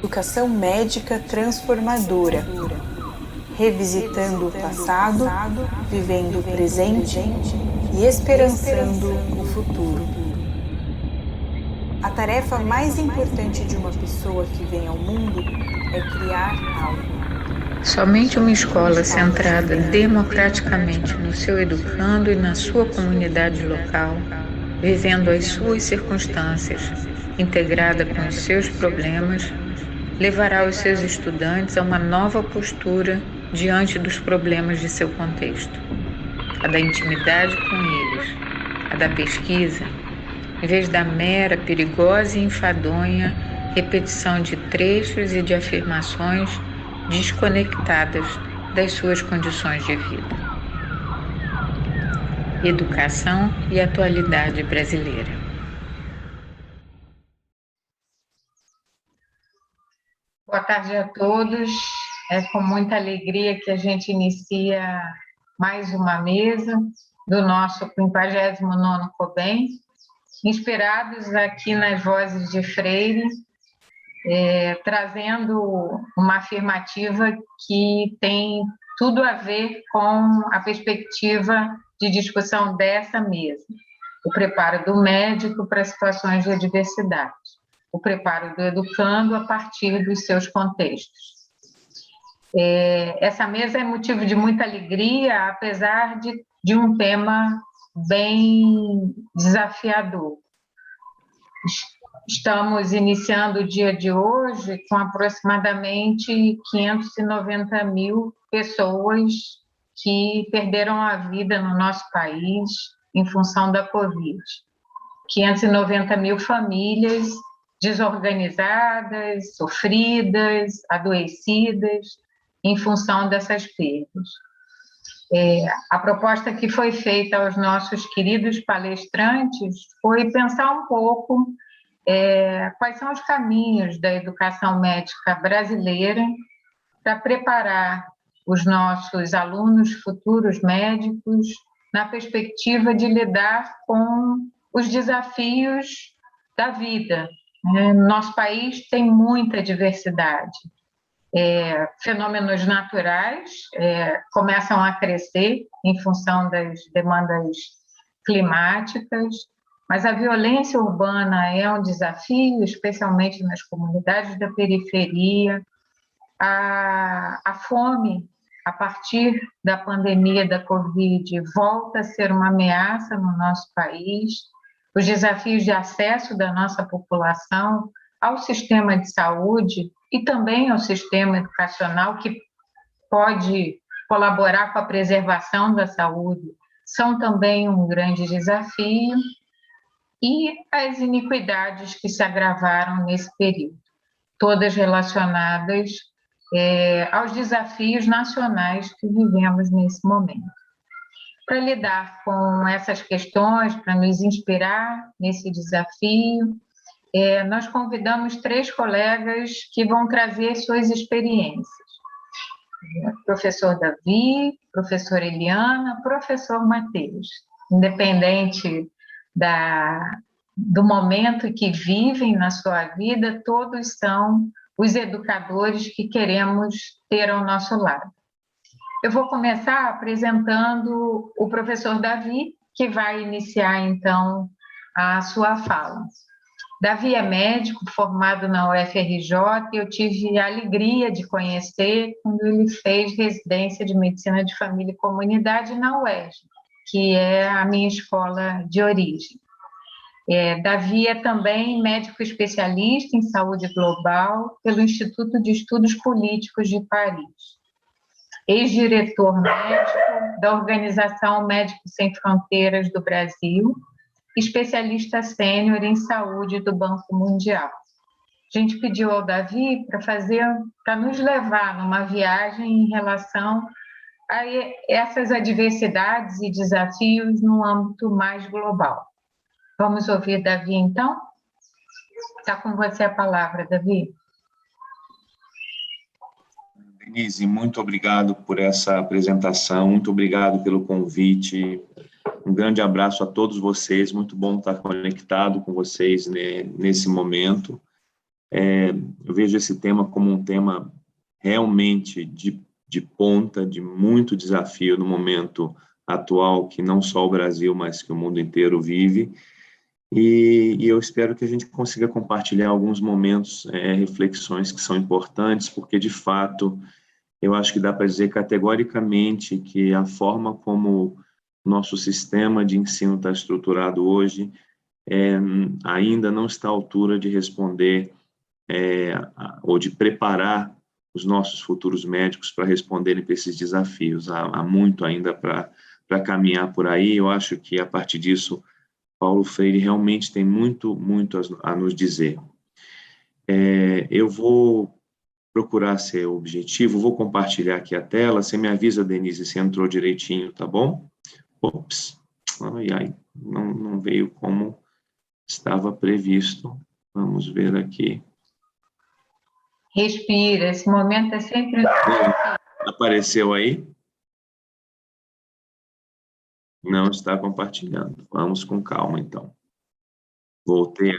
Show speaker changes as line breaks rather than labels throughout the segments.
Educação médica transformadora, revisitando o passado, vivendo o presente e esperançando o futuro. A tarefa mais importante de uma pessoa que vem ao mundo é criar algo.
Somente uma escola centrada democraticamente no seu educando e na sua comunidade local, vivendo as suas circunstâncias, integrada com os seus problemas, levará os seus estudantes a uma nova postura diante dos problemas de seu contexto, a da intimidade com eles, a da pesquisa, em vez da mera, perigosa e enfadonha repetição de trechos e de afirmações desconectadas das suas condições de vida. Educação e atualidade brasileira. Boa tarde a todos. É com muita alegria que a gente inicia mais uma mesa do nosso 59º COBEM, inspirados aqui nas vozes de Freire, trazendo uma afirmativa que tem tudo a ver com a perspectiva de discussão dessa mesa. O preparo do médico para situações de adversidade, o preparo do educando a partir dos seus contextos. Essa mesa é motivo de muita alegria, apesar de um tema bem desafiador. Estamos iniciando o dia de hoje com aproximadamente 590 mil pessoas que perderam a vida no nosso país em função da Covid. 590 mil famílias desorganizadas, sofridas, adoecidas em função dessas perdas. A proposta que foi feita aos nossos queridos palestrantes foi pensar um pouco quais são os caminhos da educação médica brasileira para preparar os nossos alunos futuros médicos na perspectiva de lidar com os desafios da vida. Nosso país tem muita diversidade. Fenômenos naturais começam a crescer em função das demandas climáticas, mas a violência urbana é um desafio, especialmente nas comunidades da periferia. A fome, a partir da pandemia da Covid, volta a ser uma ameaça no nosso país. Os desafios de acesso da nossa população ao sistema de saúde e também ao sistema educacional, que pode colaborar com a preservação da saúde, são também um grande desafio, e as iniquidades que se agravaram nesse período, todas relacionadas aos desafios nacionais que vivemos nesse momento. Para lidar com essas questões, para nos inspirar nesse desafio, nós convidamos 3 colegas que vão trazer suas experiências. Professor Davi, professora Eliana, professor Matheus. Independente do momento que vivem na sua vida, todos são os educadores que queremos ter ao nosso lado. Eu vou começar apresentando o professor Davi, que vai iniciar, então, a sua fala. Davi é médico formado na UFRJ e eu tive a alegria de conhecer quando ele fez residência de Medicina de Família e Comunidade na UERJ, que é a minha escola de origem. Davi é também médico especialista em saúde global pelo Instituto de Estudos Políticos de Paris. Ex-diretor médico da Organização Médicos Sem Fronteiras do Brasil, especialista sênior em saúde do Banco Mundial. A gente pediu ao Davi para nos levar numa viagem em relação a essas adversidades e desafios no âmbito mais global. Vamos ouvir Davi, então? Está com você a palavra, Davi.
Denise, muito obrigado por essa apresentação, muito obrigado pelo convite. Um grande abraço a todos vocês, muito bom estar conectado com vocês nesse momento. Eu vejo esse tema como um tema realmente de ponta, de muito desafio no momento atual, que não só o Brasil, mas que o mundo inteiro vive, e eu espero que a gente consiga compartilhar alguns momentos, reflexões que são importantes, porque, de fato, eu acho que dá para dizer categoricamente que a forma como o nosso sistema de ensino está estruturado hoje ainda não está à altura de responder ou de preparar os nossos futuros médicos para responderem para esses desafios. Há muito ainda para caminhar por aí. Eu acho que, a partir disso, Paulo Freire realmente tem muito a nos dizer. Eu vou procurar ser objetivo, vou compartilhar aqui a tela. Você me avisa, Denise, se entrou direitinho, tá bom? Ops, não veio como estava previsto. Vamos ver aqui.
Respira, esse momento é sempre...
Apareceu aí? Não está compartilhando. Vamos com calma, então. Voltei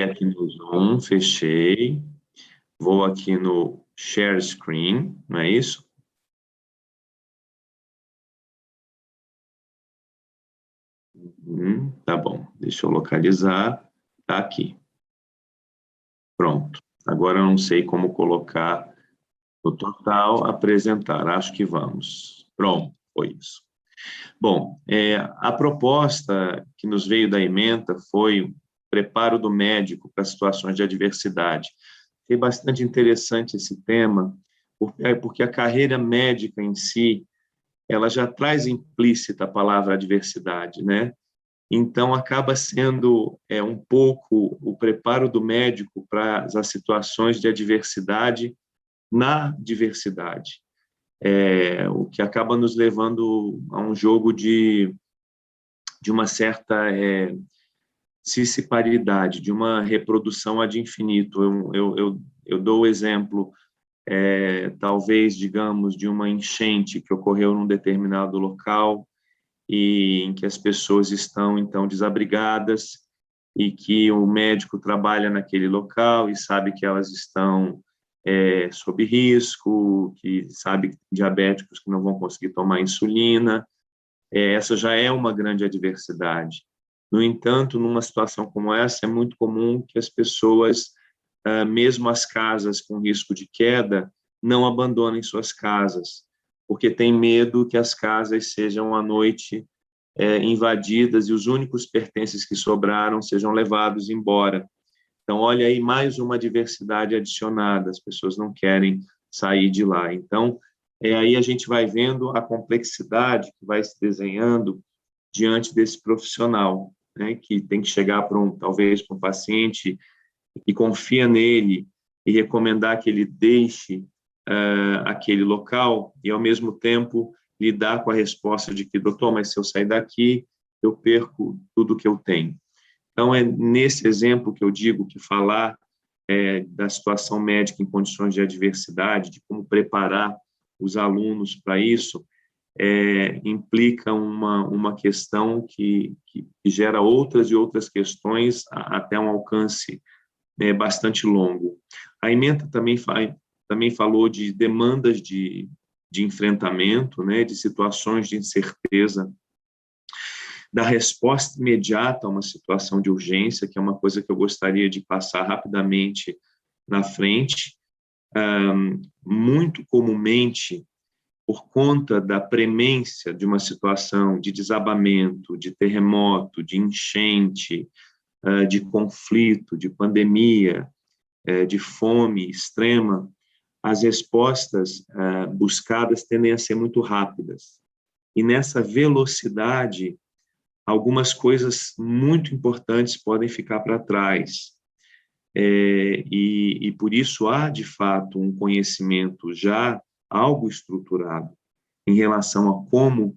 aqui no Zoom, fechei. Vou aqui no Share Screen, não é isso? Tá bom, deixa eu localizar. Tá aqui. Pronto. Agora eu não sei como colocar o total, apresentar. Acho que vamos. Pronto, foi isso. Bom, a proposta que nos veio da ementa foi o preparo do médico para situações de adversidade. É bastante interessante esse tema, porque a carreira médica em si, ela já traz implícita a palavra adversidade, né? Então, acaba sendo um pouco o preparo do médico para as situações de adversidade na diversidade, o que acaba nos levando a um jogo de uma certa cisparidade, de uma reprodução ad infinito. Eu dou o exemplo, talvez, digamos, de uma enchente que ocorreu num determinado local, e em que as pessoas estão, então, desabrigadas, e que o médico trabalha naquele local e sabe que elas estão sob risco, que sabe que tem diabéticos que não vão conseguir tomar insulina. Essa já é uma grande adversidade. No entanto, numa situação como essa, é muito comum que as pessoas, mesmo as casas com risco de queda, não abandonem suas casas, porque tem medo que as casas sejam à noite invadidas e os únicos pertences que sobraram sejam levados embora. Então, olha aí, mais uma diversidade adicionada, as pessoas não querem sair de lá. Então, aí a gente vai vendo a complexidade que vai se desenhando diante desse profissional, né, que tem que chegar talvez para um paciente e confia nele e recomendar que ele deixe aquele local e, ao mesmo tempo, lidar com a resposta de que, doutor, mas se eu sair daqui, eu perco tudo que eu tenho. Então, é nesse exemplo que eu digo que falar da situação médica em condições de adversidade, de como preparar os alunos para isso, implica uma questão que gera outras e outras questões até um alcance bastante longo. A ementa também falou de demandas de enfrentamento, né, de situações de incerteza, da resposta imediata a uma situação de urgência, que é uma coisa que eu gostaria de passar rapidamente na frente. Muito comumente, por conta da premência de uma situação de desabamento, de terremoto, de enchente, de conflito, de pandemia, de fome extrema, as respostas buscadas tendem a ser muito rápidas. E nessa velocidade, algumas coisas muito importantes podem ficar para trás. E por isso há, de fato, um conhecimento já algo estruturado em relação a como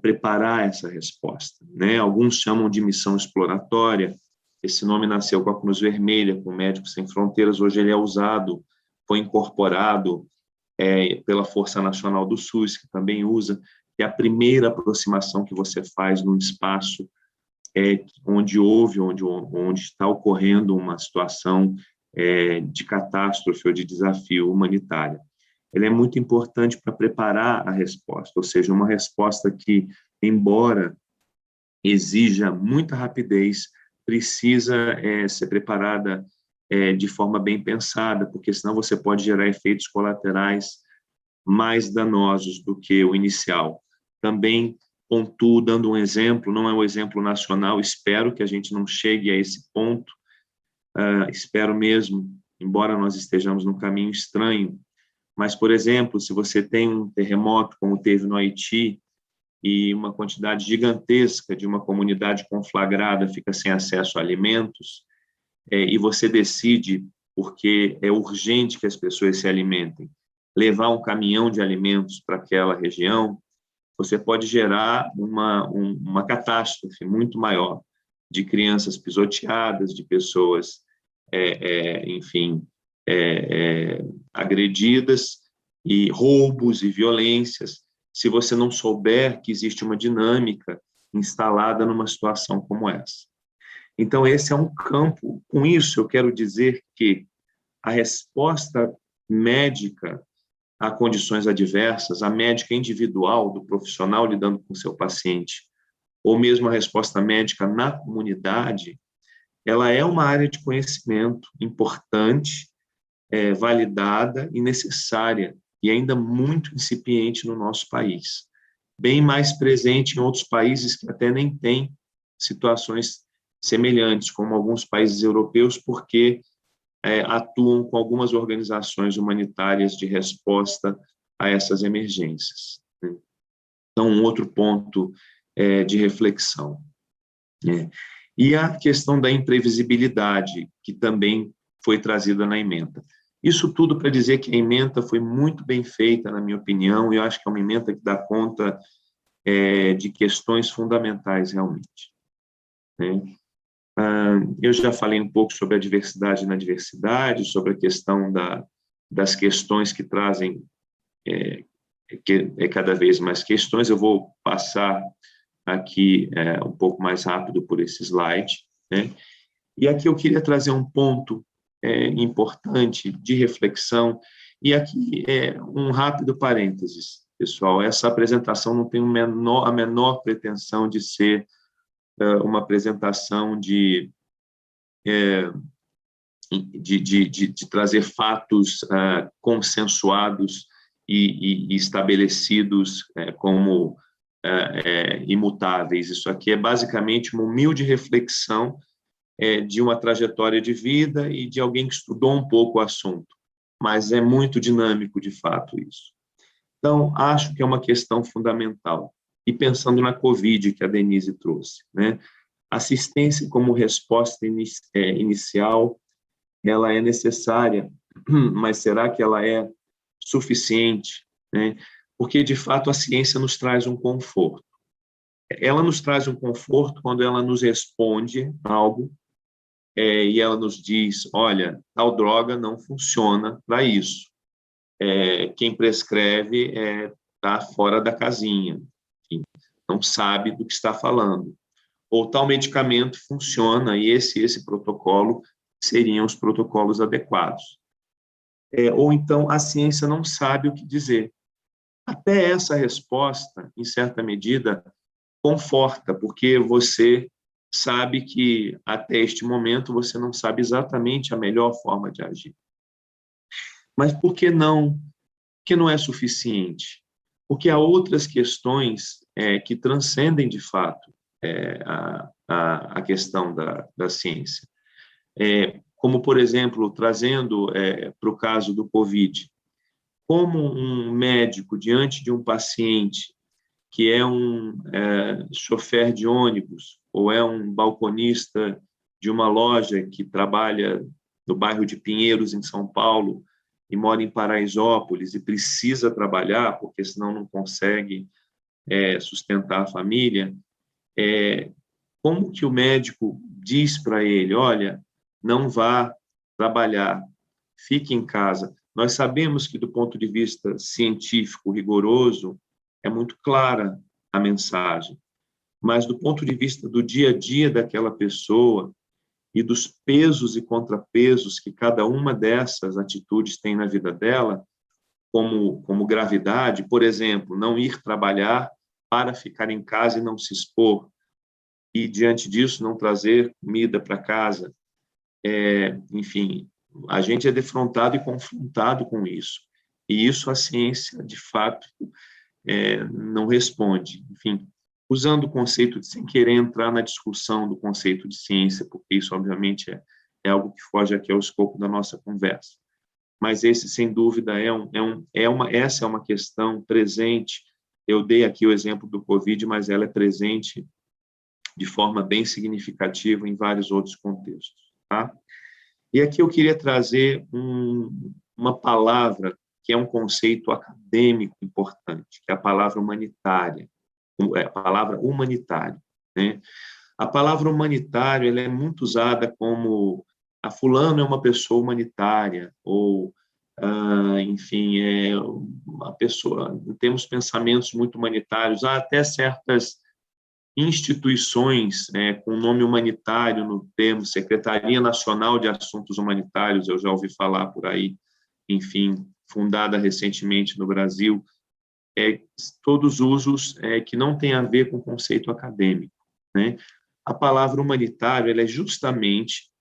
preparar essa resposta, né? Alguns chamam de missão exploratória. Esse nome nasceu com a Cruz Vermelha, com Médicos Sem Fronteiras. Hoje ele é usado, foi incorporado pela Força Nacional do SUS, que também usa, que é a primeira aproximação que você faz num espaço onde está ocorrendo uma situação de catástrofe ou de desafio humanitário. Ela é muito importante para preparar a resposta, ou seja, uma resposta que, embora exija muita rapidez, precisa ser preparada de forma bem pensada, porque senão você pode gerar efeitos colaterais mais danosos do que o inicial. Também pontuo, dando um exemplo, não é um exemplo nacional, espero que a gente não chegue a esse ponto, espero mesmo, embora nós estejamos num caminho estranho, mas, por exemplo, se você tem um terremoto como teve no Haiti e uma quantidade gigantesca de uma comunidade conflagrada fica sem acesso a alimentos, e você decide, porque é urgente que as pessoas se alimentem, levar um caminhão de alimentos para aquela região, você pode gerar uma catástrofe muito maior de crianças pisoteadas, de pessoas, enfim, agredidas, e roubos e violências, se você não souber que existe uma dinâmica instalada numa situação como essa. Então, esse é um campo. Com isso, eu quero dizer que a resposta médica a condições adversas, a médica individual do profissional lidando com o seu paciente, ou mesmo a resposta médica na comunidade, ela é uma área de conhecimento importante, validada e necessária, e ainda muito incipiente no nosso país. Bem mais presente em outros países que até nem têm situações semelhantes, como alguns países europeus, porque atuam com algumas organizações humanitárias de resposta a essas emergências. Então, um outro ponto de reflexão. E a questão da imprevisibilidade, que também foi trazida na ementa. Isso tudo para dizer que a ementa foi muito bem feita, na minha opinião, e eu acho que é uma ementa que dá conta de questões fundamentais, realmente. Eu já falei um pouco sobre a diversidade na diversidade, sobre a questão das questões que trazem cada vez mais questões. Eu vou passar aqui um pouco mais rápido por esse slide. E aqui eu queria trazer um ponto importante de reflexão, e aqui um rápido parênteses, pessoal. Essa apresentação não tem a menor pretensão de ser uma apresentação de trazer fatos consensuados e estabelecidos como imutáveis. Isso aqui é basicamente uma humilde reflexão de uma trajetória de vida e de alguém que estudou um pouco o assunto, mas é muito dinâmico, de fato, isso. Então, acho que é uma questão fundamental. E pensando na Covid, que a Denise trouxe, assistência como resposta inicial, ela é necessária, mas será que ela é suficiente? Porque, de fato, a ciência nos traz um conforto. Ela nos traz um conforto quando ela nos responde algo e ela nos diz, olha, tal droga não funciona para isso. Quem prescreve está fora da casinha, enfim, não sabe do que está falando. Ou tal medicamento funciona e esse protocolo seriam os protocolos adequados. Ou então a ciência não sabe o que dizer. Até essa resposta, em certa medida, conforta, porque você sabe que até este momento você não sabe exatamente a melhor forma de agir. Mas por que não? Que não é suficiente? Porque há outras questões que transcendem, de fato, a questão da ciência. Como, por exemplo, trazendo para o caso do Covid, como um médico, diante de um paciente que é um chofer de ônibus ou é um balconista de uma loja que trabalha no bairro de Pinheiros, em São Paulo, e mora em Paraisópolis e precisa trabalhar, porque senão não consegue sustentar a família, como que o médico diz para ele, olha, não vá trabalhar, fique em casa. Nós sabemos que, do ponto de vista científico rigoroso, é muito clara a mensagem, mas do ponto de vista do dia a dia daquela pessoa e dos pesos e contrapesos que cada uma dessas atitudes tem na vida dela, como gravidade, por exemplo, não ir trabalhar para ficar em casa e não se expor, e, diante disso, não trazer comida para casa. Enfim, a gente é defrontado e confrontado com isso. E isso a ciência, de fato, não responde. Enfim, usando o conceito de, sem querer entrar na discussão do conceito de ciência, porque isso, obviamente, é algo que foge aqui ao escopo da nossa conversa. Mas esse, sem dúvida, essa é uma questão presente. Eu dei aqui o exemplo do Covid, mas ela é presente de forma bem significativa em vários outros contextos. Tá? E aqui eu queria trazer uma palavra que é um conceito acadêmico importante, que é a palavra humanitária, a palavra humanitário. Né? A palavra humanitário ela é muito usada como a fulano é uma pessoa humanitária, ou, enfim, é uma pessoa, temos pensamentos muito humanitários, há até certas instituições com nome humanitário no termo, Secretaria Nacional de Assuntos Humanitários, eu já ouvi falar por aí, enfim, fundada recentemente no Brasil, todos usos que não têm a ver com o conceito acadêmico. Né? A palavra humanitário ela é justamente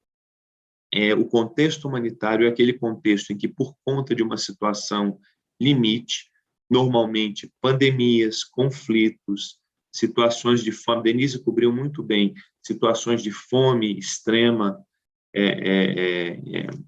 o contexto humanitário, é aquele contexto em que, por conta de uma situação limite, normalmente pandemias, conflitos, situações de fome, Denise cobriu muito bem, situações de fome extrema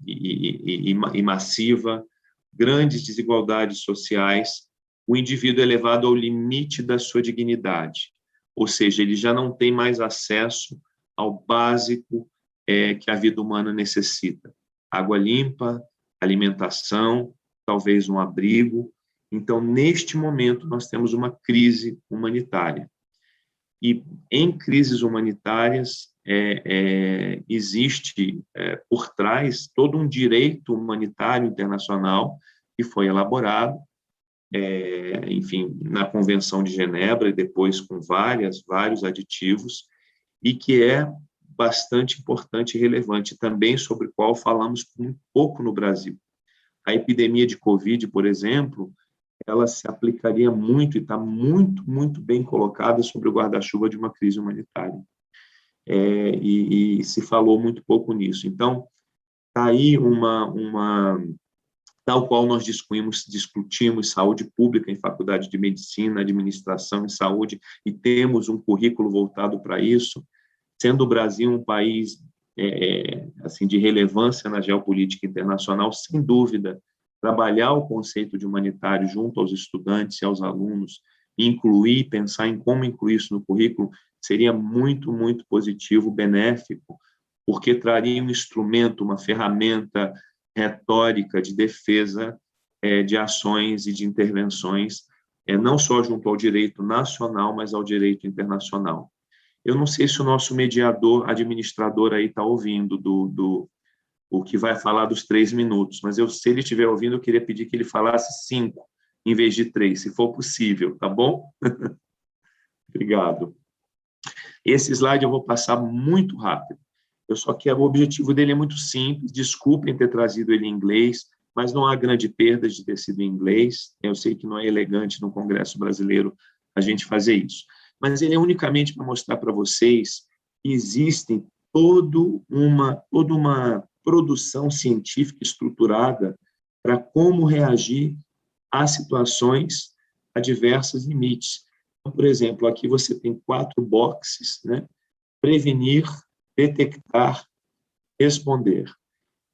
e massiva, grandes desigualdades sociais, o indivíduo é levado ao limite da sua dignidade, ou seja, ele já não tem mais acesso ao básico que a vida humana necessita. Água limpa, alimentação, talvez um abrigo. Então, neste momento, nós temos uma crise humanitária. E em crises humanitárias existe por trás todo um direito humanitário internacional que foi elaborado, enfim, na Convenção de Genebra e depois com vários aditivos, e que é bastante importante e relevante também, sobre o qual falamos um pouco no Brasil. A epidemia de Covid, por exemplo, ela se aplicaria muito e está muito, muito bem colocada sobre o guarda-chuva de uma crise humanitária. E se falou muito pouco nisso. Então, está aí tal qual nós discutimos saúde pública em faculdade de medicina, administração e saúde, e temos um currículo voltado para isso, sendo o Brasil um país assim, de relevância na geopolítica internacional, sem dúvida, trabalhar o conceito de humanitário junto aos estudantes e aos alunos, pensar em como incluir isso no currículo, seria muito, muito positivo, benéfico, porque traria um instrumento, uma ferramenta retórica de defesa de ações e de intervenções, não só junto ao direito nacional, mas ao direito internacional. Eu não sei se o nosso mediador, administrador aí está ouvindo o que vai falar dos 3 minutos, mas se ele estiver ouvindo, eu queria pedir que ele falasse 5 em vez de 3, se for possível, tá bom? Obrigado. Esse slide eu vou passar muito rápido. O objetivo dele é muito simples, desculpem ter trazido ele em inglês, mas não há grande perda de ter sido em inglês. Eu sei que não é elegante no Congresso Brasileiro a gente fazer isso, mas ele é unicamente para mostrar para vocês que existe toda uma produção científica estruturada para como reagir a situações adversas limites. Então, por exemplo, aqui você tem 4 boxes, né? Prevenir, detectar, responder,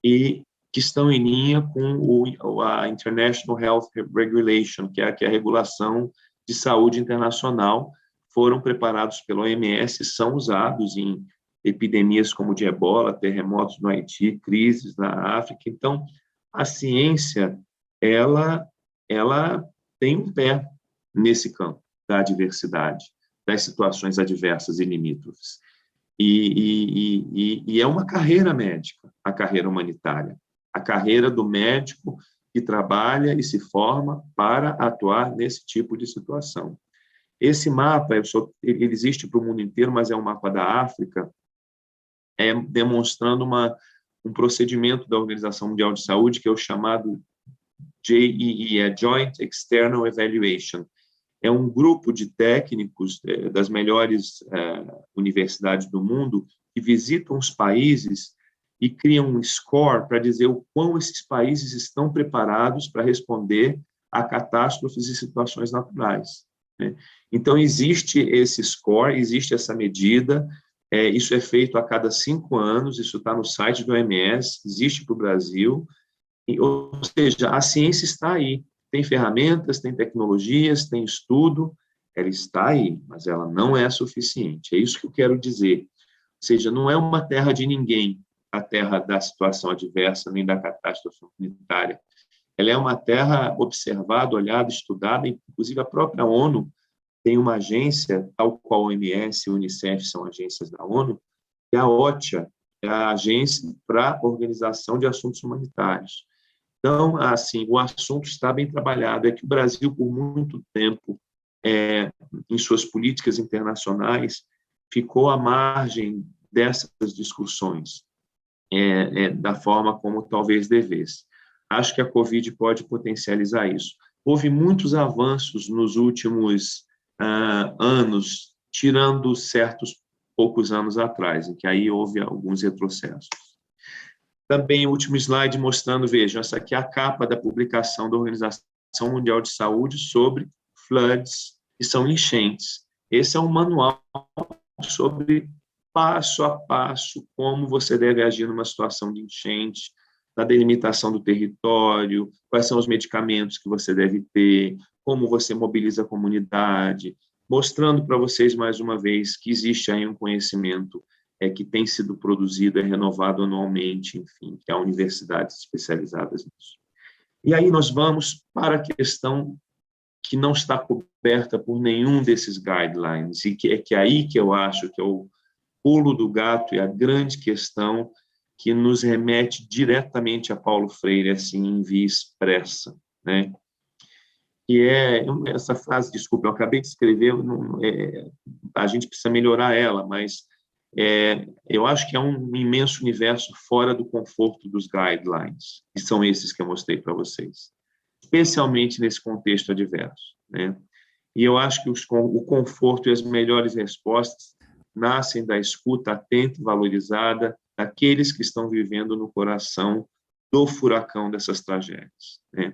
e que estão em linha com a International Health Regulation, que é a regulação de saúde internacional, foram preparados pela OMS, são usados em epidemias como de ebola, terremotos no Haiti, crises na África. Então, a ciência, ela tem um pé nesse campo da adversidade, das situações adversas e limítrofes. E é uma carreira médica, a carreira humanitária, a carreira do médico que trabalha e se forma para atuar nesse tipo de situação. Esse mapa, ele existe para o mundo inteiro, mas é um mapa da África, demonstrando um procedimento da Organização Mundial de Saúde, que é o chamado JEE, Joint External Evaluation. É um grupo de técnicos das melhores universidades do mundo que visitam os países e criam um score para dizer o quão esses países estão preparados para responder a catástrofes e situações naturais, né? Então, existe esse score, existe essa medida, isso é feito a cada 5 anos, isso está no site do OMS, existe para o Brasil, ou seja, a ciência está aí, tem ferramentas, tem tecnologias, tem estudo, ela está aí, mas ela não é suficiente, é isso que eu quero dizer. Ou seja, não é uma terra de ninguém, a terra da situação adversa, nem da catástrofe humanitária. Ela é uma terra observada, olhada, estudada, inclusive a própria ONU tem uma agência, tal qual a OMS e a Unicef são agências da ONU, e a OCHA é a agência para a Organização de Assuntos Humanitários. Então, assim, o assunto está bem trabalhado. É que o Brasil, por muito tempo, em suas políticas internacionais, ficou à margem dessas discussões, da forma como talvez devesse. Acho que a Covid pode potencializar isso. Houve muitos avanços nos últimos anos, tirando certos poucos anos atrás, em que aí houve alguns retrocessos. Também o último slide mostrando, vejam, essa aqui é a capa da publicação da Organização Mundial de Saúde sobre floods, que são enchentes. Esse é um manual sobre passo a passo como você deve agir numa situação de enchente, na delimitação do território, quais são os medicamentos que você deve ter, como você mobiliza a comunidade, mostrando para vocês, mais uma vez, que existe aí um conhecimento que tem sido produzido, renovado anualmente, enfim, que há universidades especializadas nisso. E aí nós vamos para a questão que não está coberta por nenhum desses guidelines, e que é aí que eu acho que é o pulo do gato e a grande questão que nos remete diretamente a Paulo Freire, assim, em via expressa, né? Que é essa frase, desculpa, eu acabei de escrever, a gente precisa melhorar ela, mas eu acho que é um imenso universo fora do conforto dos guidelines, que são esses que eu mostrei para vocês, especialmente nesse contexto adverso, né? E eu acho que o conforto e as melhores respostas nascem da escuta atenta e valorizada daqueles que estão vivendo no coração do furacão dessas tragédias, né?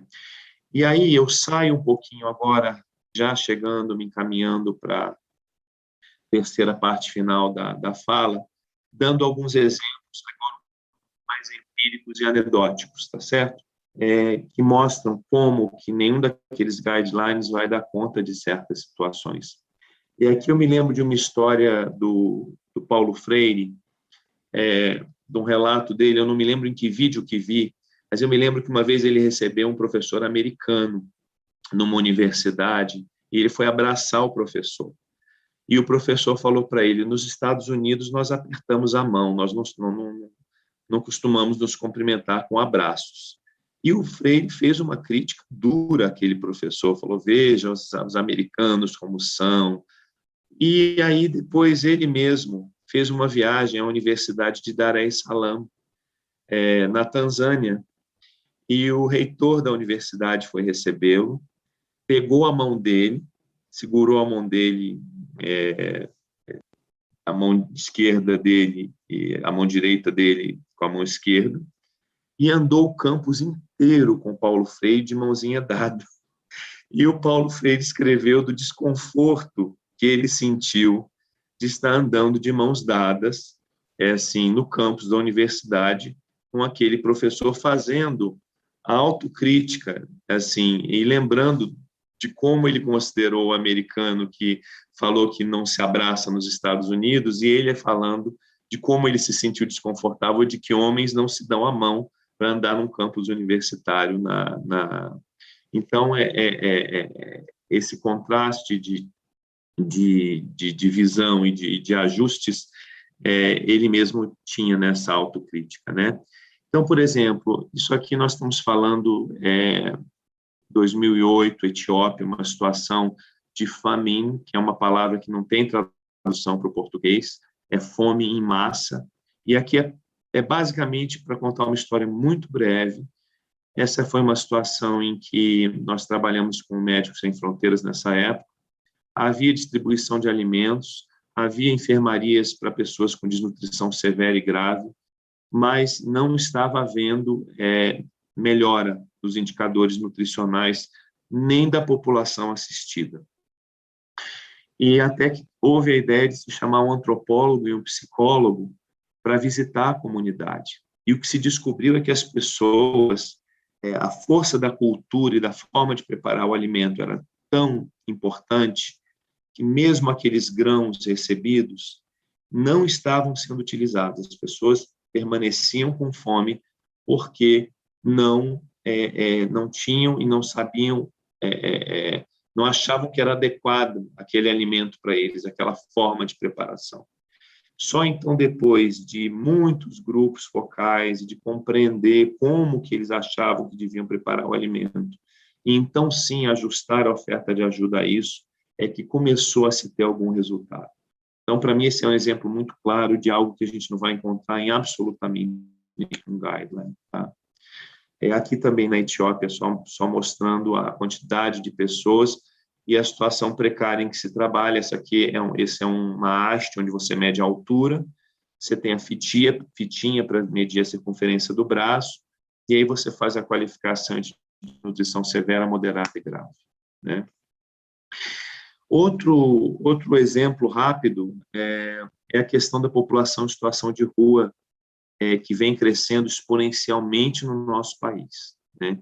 E aí eu saio um pouquinho agora, já chegando, me encaminhando para a terceira parte final da fala, dando alguns exemplos agora mais empíricos e anedóticos, tá certo? Que mostram como que nenhum daqueles guidelines vai dar conta de certas situações. E aqui eu me lembro de uma história do Paulo Freire, de um relato dele, eu não me lembro em que vídeo que vi, mas eu me lembro que uma vez ele recebeu um professor americano numa universidade e ele foi abraçar o professor. E o professor falou para ele, nos Estados Unidos nós apertamos a mão, nós não costumamos nos cumprimentar com abraços. E o Freire fez uma crítica dura àquele professor, falou, veja os americanos como são. E aí depois ele mesmo fez uma viagem à Universidade de Dar es Salaam, na Tanzânia, e o reitor da universidade foi recebê-lo, pegou a mão dele, segurou a mão dele, a mão esquerda dele e a mão direita dele com a mão esquerda, e andou o campus inteiro com Paulo Freire de mãozinha dada. E o Paulo Freire escreveu do desconforto que ele sentiu de estar andando de mãos dadas, assim, no campus da universidade, com aquele professor fazendo a autocrítica, assim, e lembrando de como ele considerou o americano que falou que não se abraça nos Estados Unidos, e ele falando de como ele se sentiu desconfortável de que homens não se dão a mão para andar num campus universitário. Então, esse contraste de visão e de ajustes, ele mesmo tinha nessa autocrítica, né? Então, por exemplo, isso aqui nós estamos falando 2008, Etiópia, uma situação de famine, que é uma palavra que não tem tradução para o português, é fome em massa. E aqui é basicamente, para contar uma história muito breve, essa foi uma situação em que nós trabalhamos com Médicos Sem Fronteiras nessa época. Havia distribuição de alimentos, havia enfermarias para pessoas com desnutrição severa e grave, mas não estava havendo melhora dos indicadores nutricionais nem da população assistida. E até que houve a ideia de se chamar um antropólogo e um psicólogo para visitar a comunidade. E o que se descobriu é que as pessoas, a força da cultura e da forma de preparar o alimento era tão importante que mesmo aqueles grãos recebidos não estavam sendo utilizados. As pessoas permaneciam com fome porque não tinham e não sabiam, não achavam que era adequado aquele alimento para eles, aquela forma de preparação. Só então, depois de muitos grupos focais e de compreender como que eles achavam que deviam preparar o alimento, e então sim ajustar a oferta de ajuda a isso, é que começou a se ter algum resultado. Então, para mim, esse é um exemplo muito claro de algo que a gente não vai encontrar em absolutamente nenhum guideline. Tá? Aqui também na Etiópia, só mostrando a quantidade de pessoas e a situação precária em que se trabalha. Esse é uma haste onde você mede a altura, você tem a fitinha para medir a circunferência do braço, e aí você faz a qualificação de nutrição severa, moderada e grave. Né? Outro exemplo rápido é a questão da população em situação de rua, que vem crescendo exponencialmente no nosso país. Né?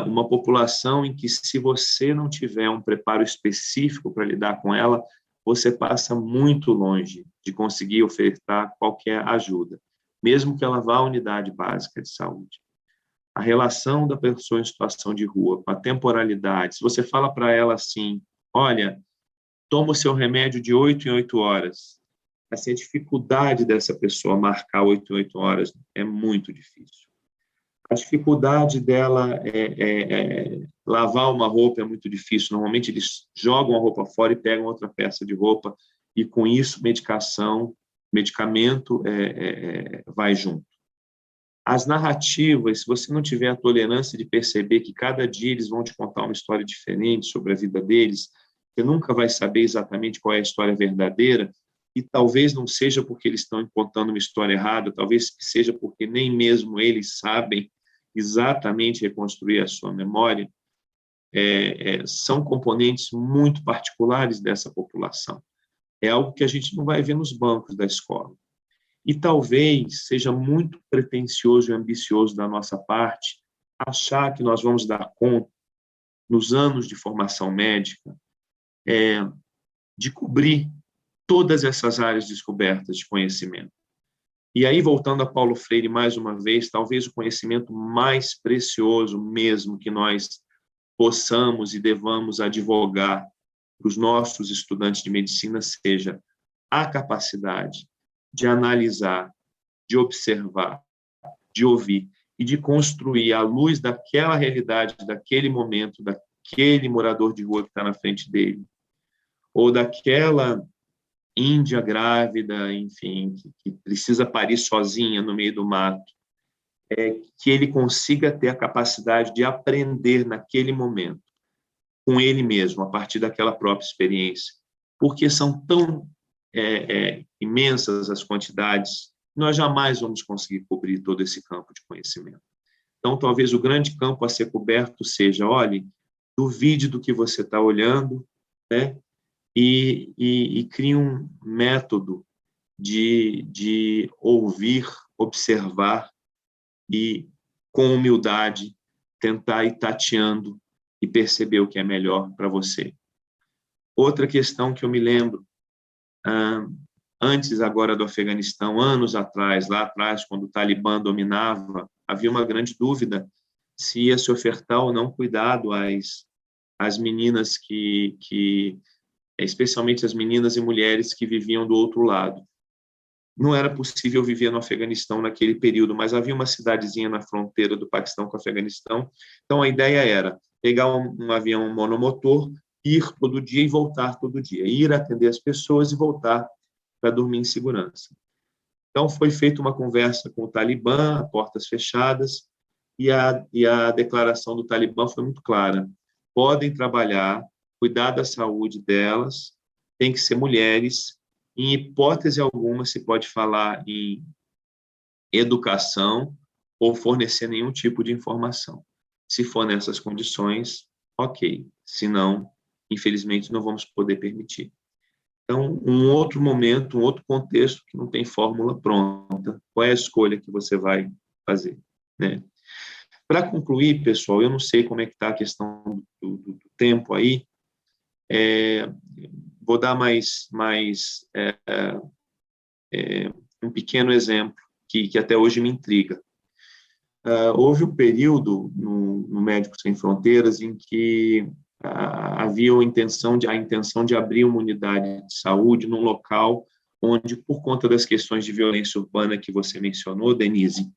Uma população em que, se você não tiver um preparo específico para lidar com ela, você passa muito longe de conseguir ofertar qualquer ajuda, mesmo que ela vá à unidade básica de saúde. A relação da pessoa em situação de rua com a temporalidade, se você fala para ela assim, olha, toma o seu remédio de 8 em 8 horas, assim, a dificuldade dessa pessoa marcar 8 em 8 horas é muito difícil. A dificuldade dela lavar uma roupa é muito difícil. Normalmente eles jogam a roupa fora e pegam outra peça de roupa, e com isso medicamento vai junto. As narrativas, se você não tiver a tolerância de perceber que cada dia eles vão te contar uma história diferente sobre a vida deles, você nunca vai saber exatamente qual é a história verdadeira, e talvez não seja porque eles estão contando uma história errada, talvez seja porque nem mesmo eles sabem exatamente reconstruir a sua memória. São componentes muito particulares dessa população. É algo que a gente não vai ver nos bancos da escola. E talvez seja muito pretensioso e ambicioso da nossa parte achar que nós vamos dar conta, nos anos de formação médica, de cobrir todas essas áreas descobertas de conhecimento. E aí, voltando a Paulo Freire mais uma vez, talvez o conhecimento mais precioso mesmo que nós possamos e devamos advogar para os nossos estudantes de medicina seja a capacidade de analisar, de observar, de ouvir e de construir à luz daquela realidade, daquele momento, daquele morador de rua que está na frente dele, ou daquela índia grávida, enfim, que precisa parir sozinha no meio do mato, que ele consiga ter a capacidade de aprender naquele momento, com ele mesmo, a partir daquela própria experiência, porque são tão imensas as quantidades, nós jamais vamos conseguir cobrir todo esse campo de conhecimento. Então, talvez o grande campo a ser coberto seja, olhe, duvide do que você está olhando, né? E crie um método de ouvir, observar e, com humildade, tentar ir tateando e perceber o que é melhor para você. Outra questão que eu me lembro, antes agora do Afeganistão, anos atrás, lá atrás, quando o Talibã dominava, havia uma grande dúvida se ia se ofertar ou não cuidado às meninas especialmente as meninas e mulheres que viviam do outro lado. Não era possível viver no Afeganistão naquele período, mas havia uma cidadezinha na fronteira do Paquistão com o Afeganistão. Então, a ideia era pegar um avião monomotor, ir todo dia e voltar todo dia, ir atender as pessoas e voltar para dormir em segurança. Então, foi feita uma conversa com o Talibã, a portas fechadas, e a declaração do Talibã foi muito clara. Podem trabalhar, cuidar da saúde delas, tem que ser mulheres. Em hipótese alguma, se pode falar em educação ou fornecer nenhum tipo de informação. Se for nessas condições, ok. Se não, infelizmente, não vamos poder permitir. Então, um outro momento, um outro contexto que não tem fórmula pronta. Qual é a escolha que você vai fazer, né? Para concluir, pessoal, eu não sei como é que está a questão do tempo aí. Vou dar mais um pequeno exemplo que até hoje me intriga. Houve um período no Médicos Sem Fronteiras em que havia a intenção de abrir uma unidade de saúde num local onde, por conta das questões de violência urbana que você mencionou, Denise,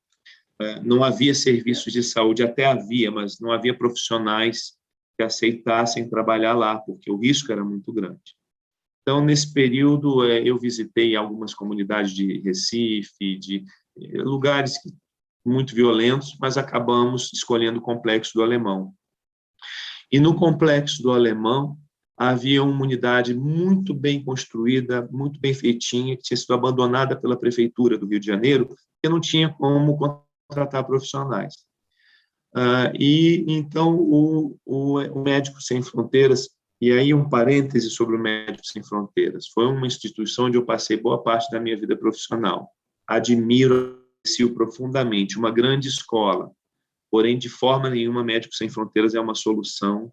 não havia serviços de saúde, até havia, mas não havia profissionais que aceitassem trabalhar lá, porque o risco era muito grande. Então, nesse período, eu visitei algumas comunidades de Recife, de lugares muito violentos, mas acabamos escolhendo o Complexo do Alemão. E no Complexo do Alemão, havia uma unidade muito bem construída, muito bem feitinha, que tinha sido abandonada pela Prefeitura do Rio de Janeiro, porque não tinha como contratar profissionais. E então o Médicos Sem Fronteiras, e aí um parêntese sobre o Médicos Sem Fronteiras, foi uma instituição onde eu passei boa parte da minha vida profissional. Admiro, aprecio profundamente, uma grande escola, porém, de forma nenhuma, Médicos Sem Fronteiras é uma solução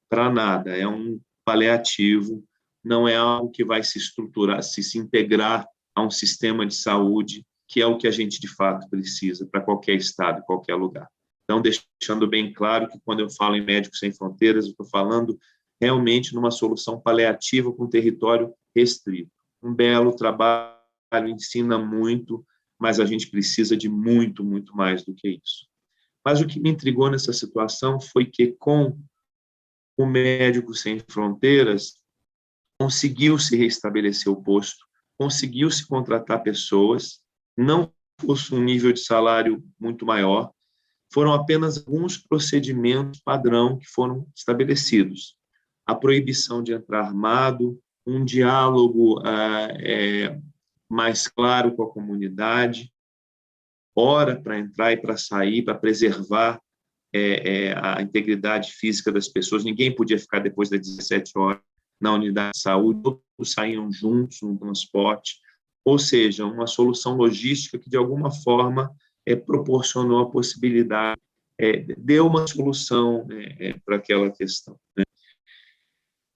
para nada, é um paliativo, não é algo que vai se estruturar, se integrar a um sistema de saúde, que é o que a gente, de fato, precisa para qualquer estado, qualquer lugar. Então, deixando bem claro que, quando eu falo em Médicos Sem Fronteiras, eu estou falando realmente numa solução paliativa com território restrito. Um belo trabalho, ensina muito, mas a gente precisa de muito, muito mais do que isso. Mas o que me intrigou nessa situação foi que, com o Médicos Sem Fronteiras, conseguiu-se restabelecer o posto, conseguiu-se contratar pessoas, não fosse um nível de salário muito maior, foram apenas alguns procedimentos padrão que foram estabelecidos. A proibição de entrar armado, um diálogo mais claro com a comunidade, hora para entrar e para sair, para preservar a integridade física das pessoas. Ninguém podia ficar depois das 17 horas na unidade de saúde, todos saíam juntos no transporte, ou seja, uma solução logística que, de alguma forma, proporcionou a possibilidade, deu uma solução para aquela questão, né?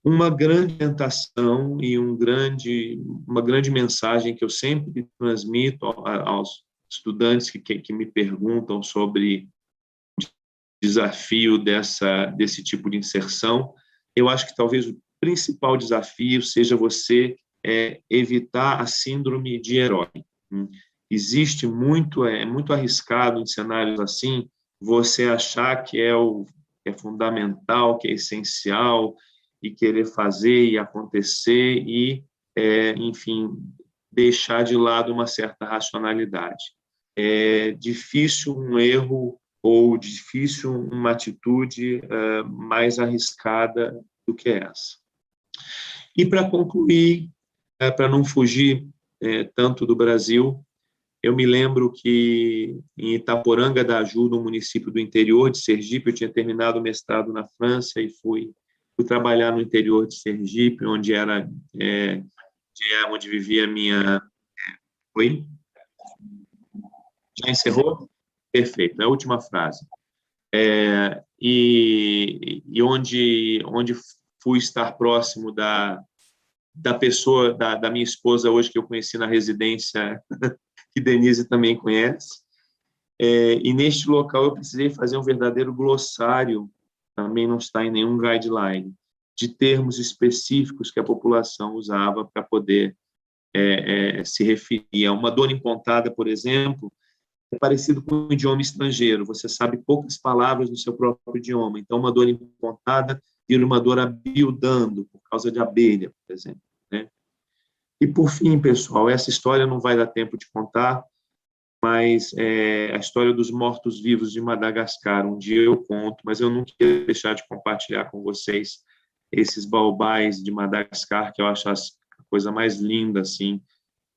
Uma grande tentação e uma grande mensagem que eu sempre transmito aos estudantes que me perguntam sobre o desafio desse tipo de inserção, eu acho que talvez o principal desafio seja você evitar a síndrome de herói. Existe muito, é muito arriscado em cenários assim, você achar que é fundamental, que é essencial, e querer fazer e acontecer e, enfim, deixar de lado uma certa racionalidade. É difícil um erro ou difícil uma atitude mais arriscada do que essa. E, para concluir, para não fugir tanto do Brasil, eu me lembro que em Itaporanga da Aju, no município do interior de Sergipe, eu tinha terminado o mestrado na França e fui trabalhar no interior de Sergipe, onde onde vivia a minha... Oi? Já encerrou? Perfeito, é a última frase. E onde fui estar próximo da pessoa, da minha esposa hoje, que eu conheci na residência, que Denise também conhece. E neste local eu precisei fazer um verdadeiro glossário, também não está em nenhum guideline, de termos específicos que a população usava para poder se referir a uma dor em pontada, por exemplo, é parecido com um idioma estrangeiro, você sabe poucas palavras no seu próprio idioma, então uma dor em pontada vira uma dor abiudando por causa de abelha, por exemplo, né? E, por fim, pessoal, essa história não vai dar tempo de contar, mas a história dos mortos-vivos de Madagascar. Um dia eu conto, mas eu não queria deixar de compartilhar com vocês esses baobás de Madagascar, que eu acho a coisa mais linda, assim,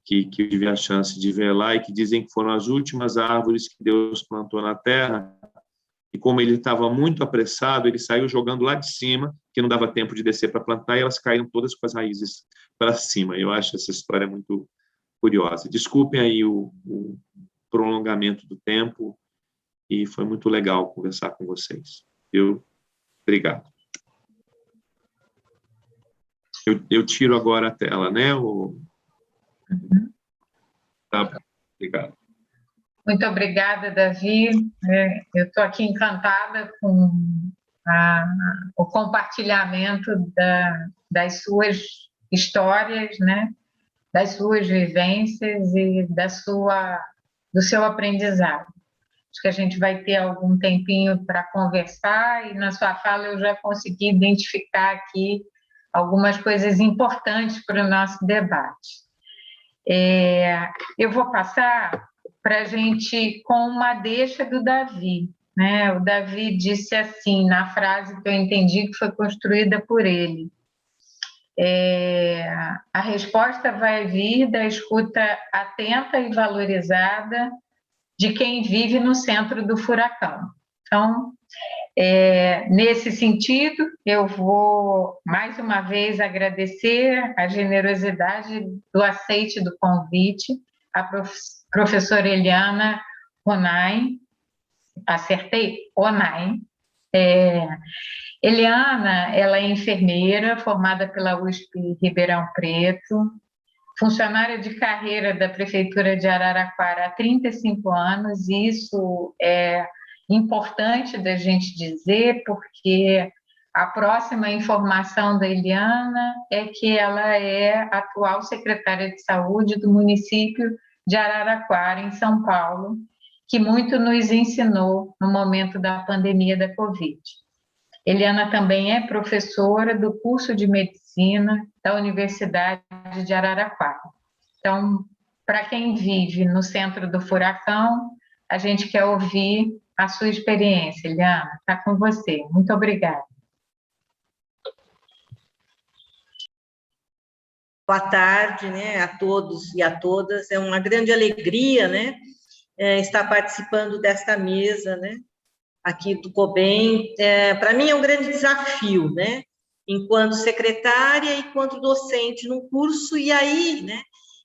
que eu tive a chance de ver lá, e que dizem que foram as últimas árvores que Deus plantou na terra, e como ele estava muito apressado, ele saiu jogando lá de cima, que não dava tempo de descer para plantar, e elas caíram todas com as raízes para cima. Eu acho essa história muito curiosa. Desculpem aí o prolongamento do tempo, e foi muito legal conversar com vocês. Obrigado. Eu tiro agora a tela, né? Tá, obrigado.
Muito obrigada, Davi. Eu estou aqui encantada com o compartilhamento das suas histórias, né? Das suas vivências e do seu aprendizado. Acho que a gente vai ter algum tempinho para conversar, e na sua fala eu já consegui identificar aqui algumas coisas importantes para o nosso debate. Eu vou passar para a gente com uma deixa do Davi, né? O Davi disse assim, na frase que eu entendi que foi construída por ele: a resposta vai vir da escuta atenta e valorizada de quem vive no centro do furacão. Então, nesse sentido, eu vou mais uma vez agradecer a generosidade do aceite do convite à professora Eliana Onay. Acertei? Onay. Eliana, ela é enfermeira formada pela USP Ribeirão Preto, funcionária de carreira da Prefeitura de Araraquara há 35 anos, e isso é importante da gente dizer, porque a próxima informação da Eliana é que ela é atual secretária de saúde do município de Araraquara, em São Paulo, que muito nos ensinou no momento da pandemia da Covid. Eliana também é professora do curso de medicina da Universidade de Araraquara. Então, para quem vive no centro do furacão, a gente quer ouvir a sua experiência. Eliana, está com você. Muito obrigada.
Boa tarde, né, a todos e a todas. É uma grande alegria, né, estar participando desta mesa, né, aqui do COBEM. Para mim é um grande desafio, né, enquanto secretária e enquanto docente num curso, e aí, né,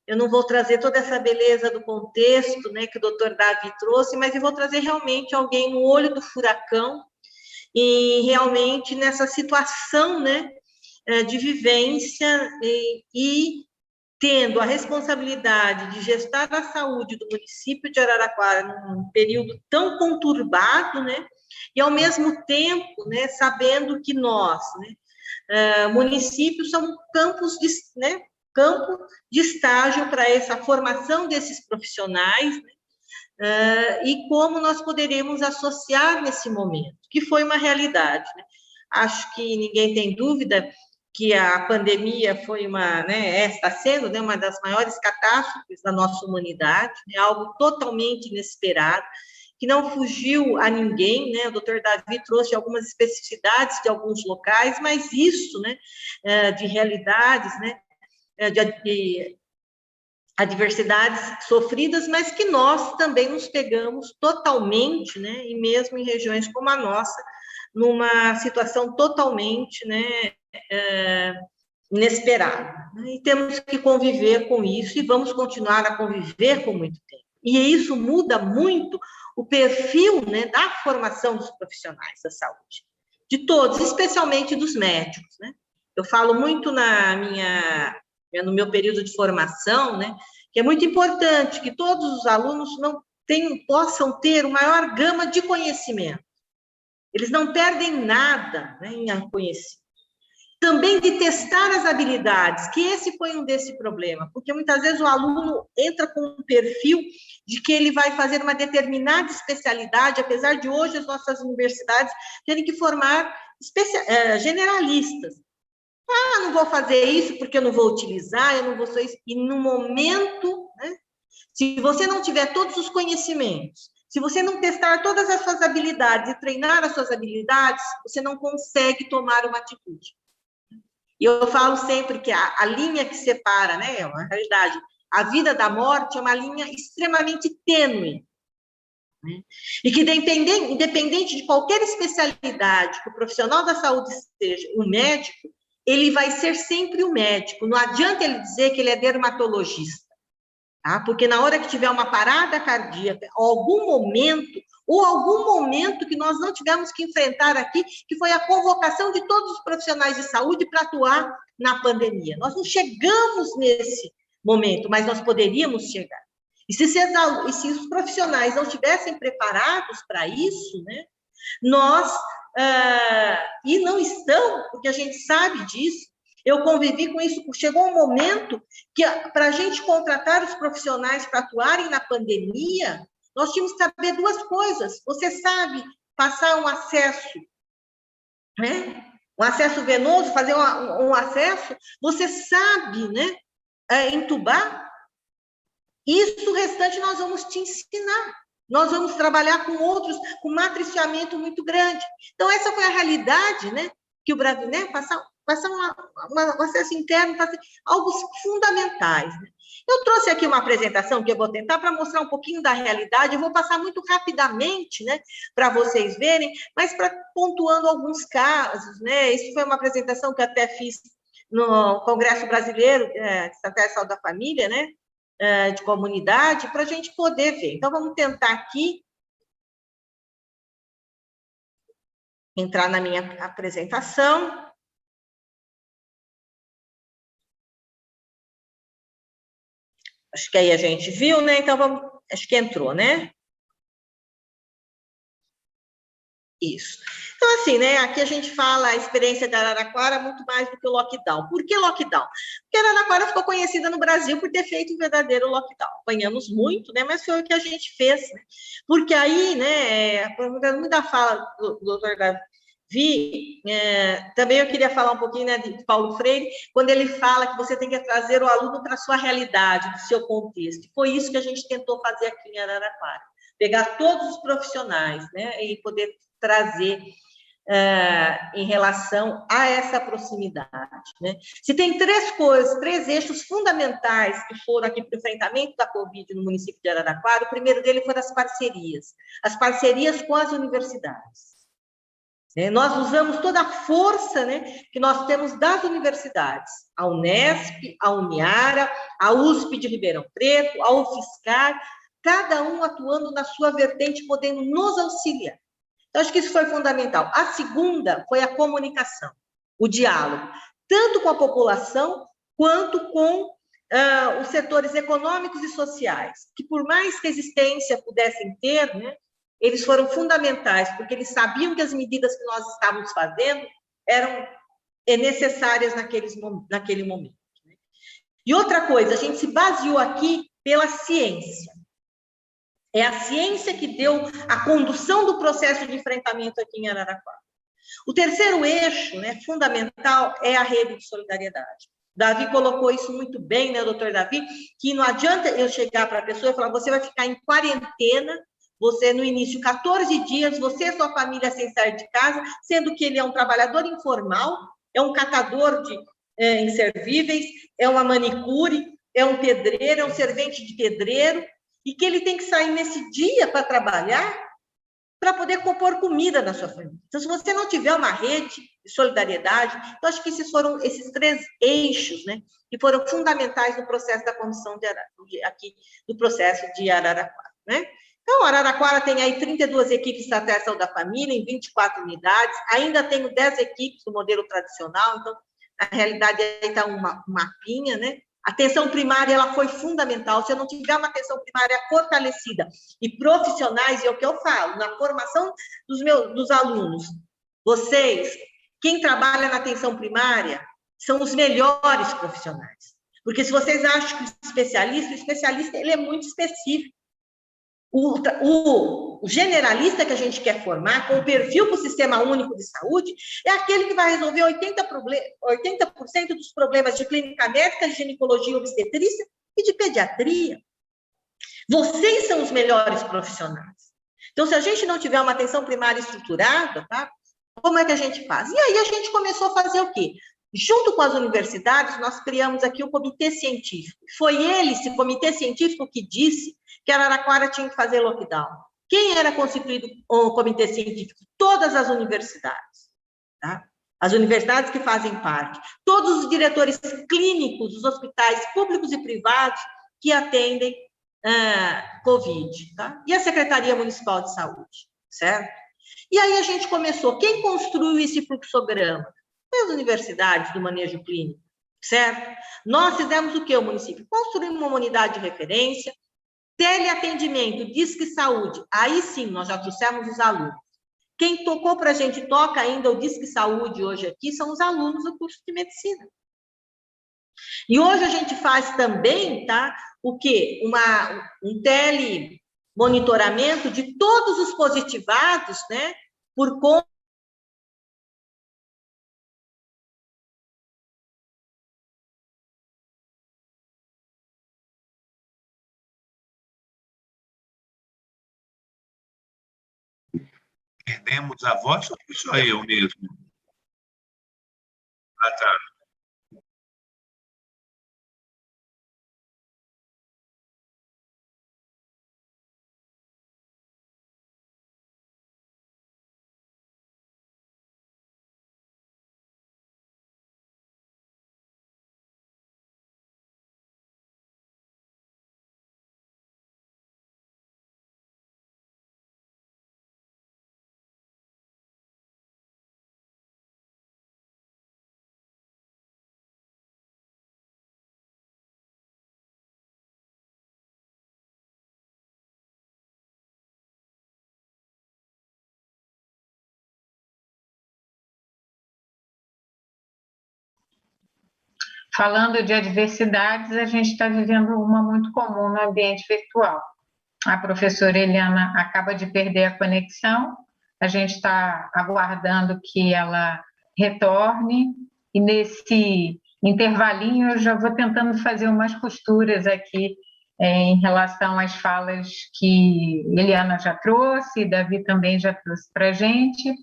eu não vou trazer toda essa beleza do contexto, né, que o doutor Davi trouxe, mas eu vou trazer realmente alguém no olho do furacão e realmente nessa situação, né, de vivência e tendo a responsabilidade de gestar a saúde do município de Araraquara num período tão conturbado, né, e ao mesmo tempo, né, sabendo que nós, né, municípios são campos de, né, campo de estágio para essa formação desses profissionais, né, e como nós poderemos associar nesse momento, que foi uma realidade, né. Acho que ninguém tem dúvida que a pandemia foi está sendo, né, uma das maiores catástrofes da nossa humanidade, né, algo totalmente inesperado, que não fugiu a ninguém, né, o doutor Davi trouxe algumas especificidades de alguns locais, mas isso, né, de realidades, né, de adversidades sofridas, mas que nós também nos pegamos totalmente, né, e mesmo em regiões como a nossa, numa situação totalmente, né, inesperada. E temos que conviver com isso e vamos continuar a conviver por muito tempo. E isso muda muito o perfil, né, da formação dos profissionais da saúde, de todos, especialmente dos médicos, né? Eu falo muito no meu período de formação, né, que é muito importante que todos os alunos possam ter uma maior gama de conhecimento. Eles não perdem nada, né, em conhecer. também de testar as habilidades, que esse foi um desse problema, porque muitas vezes o aluno entra com um perfil de que ele vai fazer uma determinada especialidade, apesar de hoje as nossas universidades terem que formar generalistas. Ah, não vou fazer isso porque eu não vou utilizar, eu não vou fazer isso. E no momento, né, se você não tiver todos os conhecimentos, se você não testar todas as suas habilidades e treinar as suas habilidades, você não consegue tomar uma atitude. E eu falo sempre que a linha que separa, né, na realidade, a vida da morte é uma linha extremamente tênue. Né? E que, independente de qualquer especialidade que o profissional da saúde seja, o médico, ele vai ser sempre o médico. Não adianta ele dizer que ele é dermatologista. Tá? Porque na hora que tiver uma parada cardíaca, algum momento que nós não tivemos que enfrentar aqui, que foi a convocação de todos os profissionais de saúde para atuar na pandemia. Nós não chegamos nesse momento, mas nós poderíamos chegar. E se os profissionais não estivessem preparados para isso, né, e não estão, porque a gente sabe disso, eu convivi com isso, chegou um momento que, para a gente contratar os profissionais para atuarem na pandemia, nós tínhamos que saber duas coisas. Você sabe passar um acesso, né? Um acesso venoso, fazer um acesso, você sabe, né? Entubar. Isso, o restante, nós vamos te ensinar. Nós vamos trabalhar com outros, com matriciamento muito grande. Então, essa foi a realidade, né? Que o Brasil, né? Passar um acesso interno, algo fundamentais. Né? Eu trouxe aqui uma apresentação que eu vou tentar para mostrar um pouquinho da realidade, eu vou passar muito rapidamente, né, para vocês verem, mas pontuando alguns casos, né, isso foi uma apresentação que eu até fiz no Congresso Brasileiro de Estratégia de Saúde da Família, né, de comunidade, para a gente poder ver. Então, vamos tentar aqui entrar na minha apresentação. Acho que aí a gente viu, né? Então, acho que entrou, né? Isso. Então, assim, né? Aqui a gente fala a experiência de Araraquara muito mais do que o lockdown. Por que lockdown? Porque Araraquara ficou conhecida no Brasil por ter feito um verdadeiro lockdown. Apanhamos muito, né? Mas foi o que a gente fez, né? Porque aí, né? Muita fala do doutor Davi, também eu queria falar um pouquinho, né, de Paulo Freire, quando ele fala que você tem que trazer o aluno para a sua realidade, do seu contexto. Foi isso que a gente tentou fazer aqui em Araraquara. Pegar todos os profissionais, né, e poder trazer em relação a essa proximidade. Né? Se tem três eixos fundamentais que foram aqui para o enfrentamento da Covid no município de Araraquara, o primeiro dele foi as parcerias com as universidades. Nós usamos toda a força, né, que nós temos das universidades, a Unesp, a Uniara, a USP de Ribeirão Preto, a UFSCar, cada um atuando na sua vertente, podendo nos auxiliar. Então, acho que isso foi fundamental. A segunda foi a comunicação, o diálogo, tanto com a população, quanto com os setores econômicos e sociais, que por mais resistência pudessem ter, né, eles foram fundamentais, porque eles sabiam que as medidas que nós estávamos fazendo eram necessárias naquele momento. E outra coisa, a gente se baseou aqui pela ciência. É a ciência que deu a condução do processo de enfrentamento aqui em Araraquara. O terceiro eixo, né, fundamental, é a rede de solidariedade. Davi colocou isso muito bem, né, doutor Davi, que não adianta eu chegar para a pessoa e falar, você vai ficar em quarentena, você, no início, 14 dias, você e sua família sem sair de casa, sendo que ele é um trabalhador informal, é um catador de inservíveis, é uma manicure, é um pedreiro, é um servente de pedreiro, e que ele tem que sair nesse dia para trabalhar, para poder compor comida na sua família. Então, se você não tiver uma rede de solidariedade, eu acho que esses foram esses três eixos, né, que foram fundamentais no processo da condução do processo de Araraquara, né? Então, Araraquara tem aí 32 equipes de estratégia de saúde da família, em 24 unidades, ainda tenho 10 equipes do modelo tradicional, então, na realidade, aí está um mapinha, né? A atenção primária, ela foi fundamental. Se eu não tiver uma atenção primária fortalecida e profissionais, é o que eu falo, na formação dos alunos, vocês quem trabalha na atenção primária são os melhores profissionais. Porque se vocês acham que o especialista ele é muito específico. O generalista que a gente quer formar, com o perfil para o Sistema Único de Saúde, é aquele que vai resolver 80% dos problemas de clínica médica, de ginecologia, obstetrícia e de pediatria. Vocês são os melhores profissionais. Então, se a gente não tiver uma atenção primária estruturada, tá? Como é que a gente faz? E aí a gente começou a fazer o quê? Junto com as universidades, nós criamos aqui o comitê científico. Foi esse comitê científico que disse que Araraquara tinha que fazer lockdown. Quem era constituído o comitê científico? Todas as universidades. Tá? As universidades que fazem parte. Todos os diretores clínicos dos hospitais públicos e privados que atendem Covid. Tá? E a Secretaria Municipal de Saúde. Certo? E aí a gente começou. Quem construiu esse fluxograma? As universidades do manejo clínico, certo? Nós fizemos o que, o município? Construímos uma unidade de referência, teleatendimento, Disque Saúde, aí sim, nós já trouxemos os alunos. Quem tocou para a gente, toca ainda o Disque Saúde hoje aqui, são os alunos do curso de medicina. E hoje a gente faz também, tá? O quê? Um telemonitoramento de todos os positivados, né? Por conta
Perdemos a voz ou sou eu mesmo? Ah, tá.
Falando de adversidades, a gente está vivendo uma muito comum no ambiente virtual. A professora Eliana acaba de perder a conexão, a gente está aguardando que ela retorne, e nesse intervalinho eu já vou tentando fazer umas costuras aqui em relação às falas que Eliana já trouxe, Davi também já trouxe para a gente.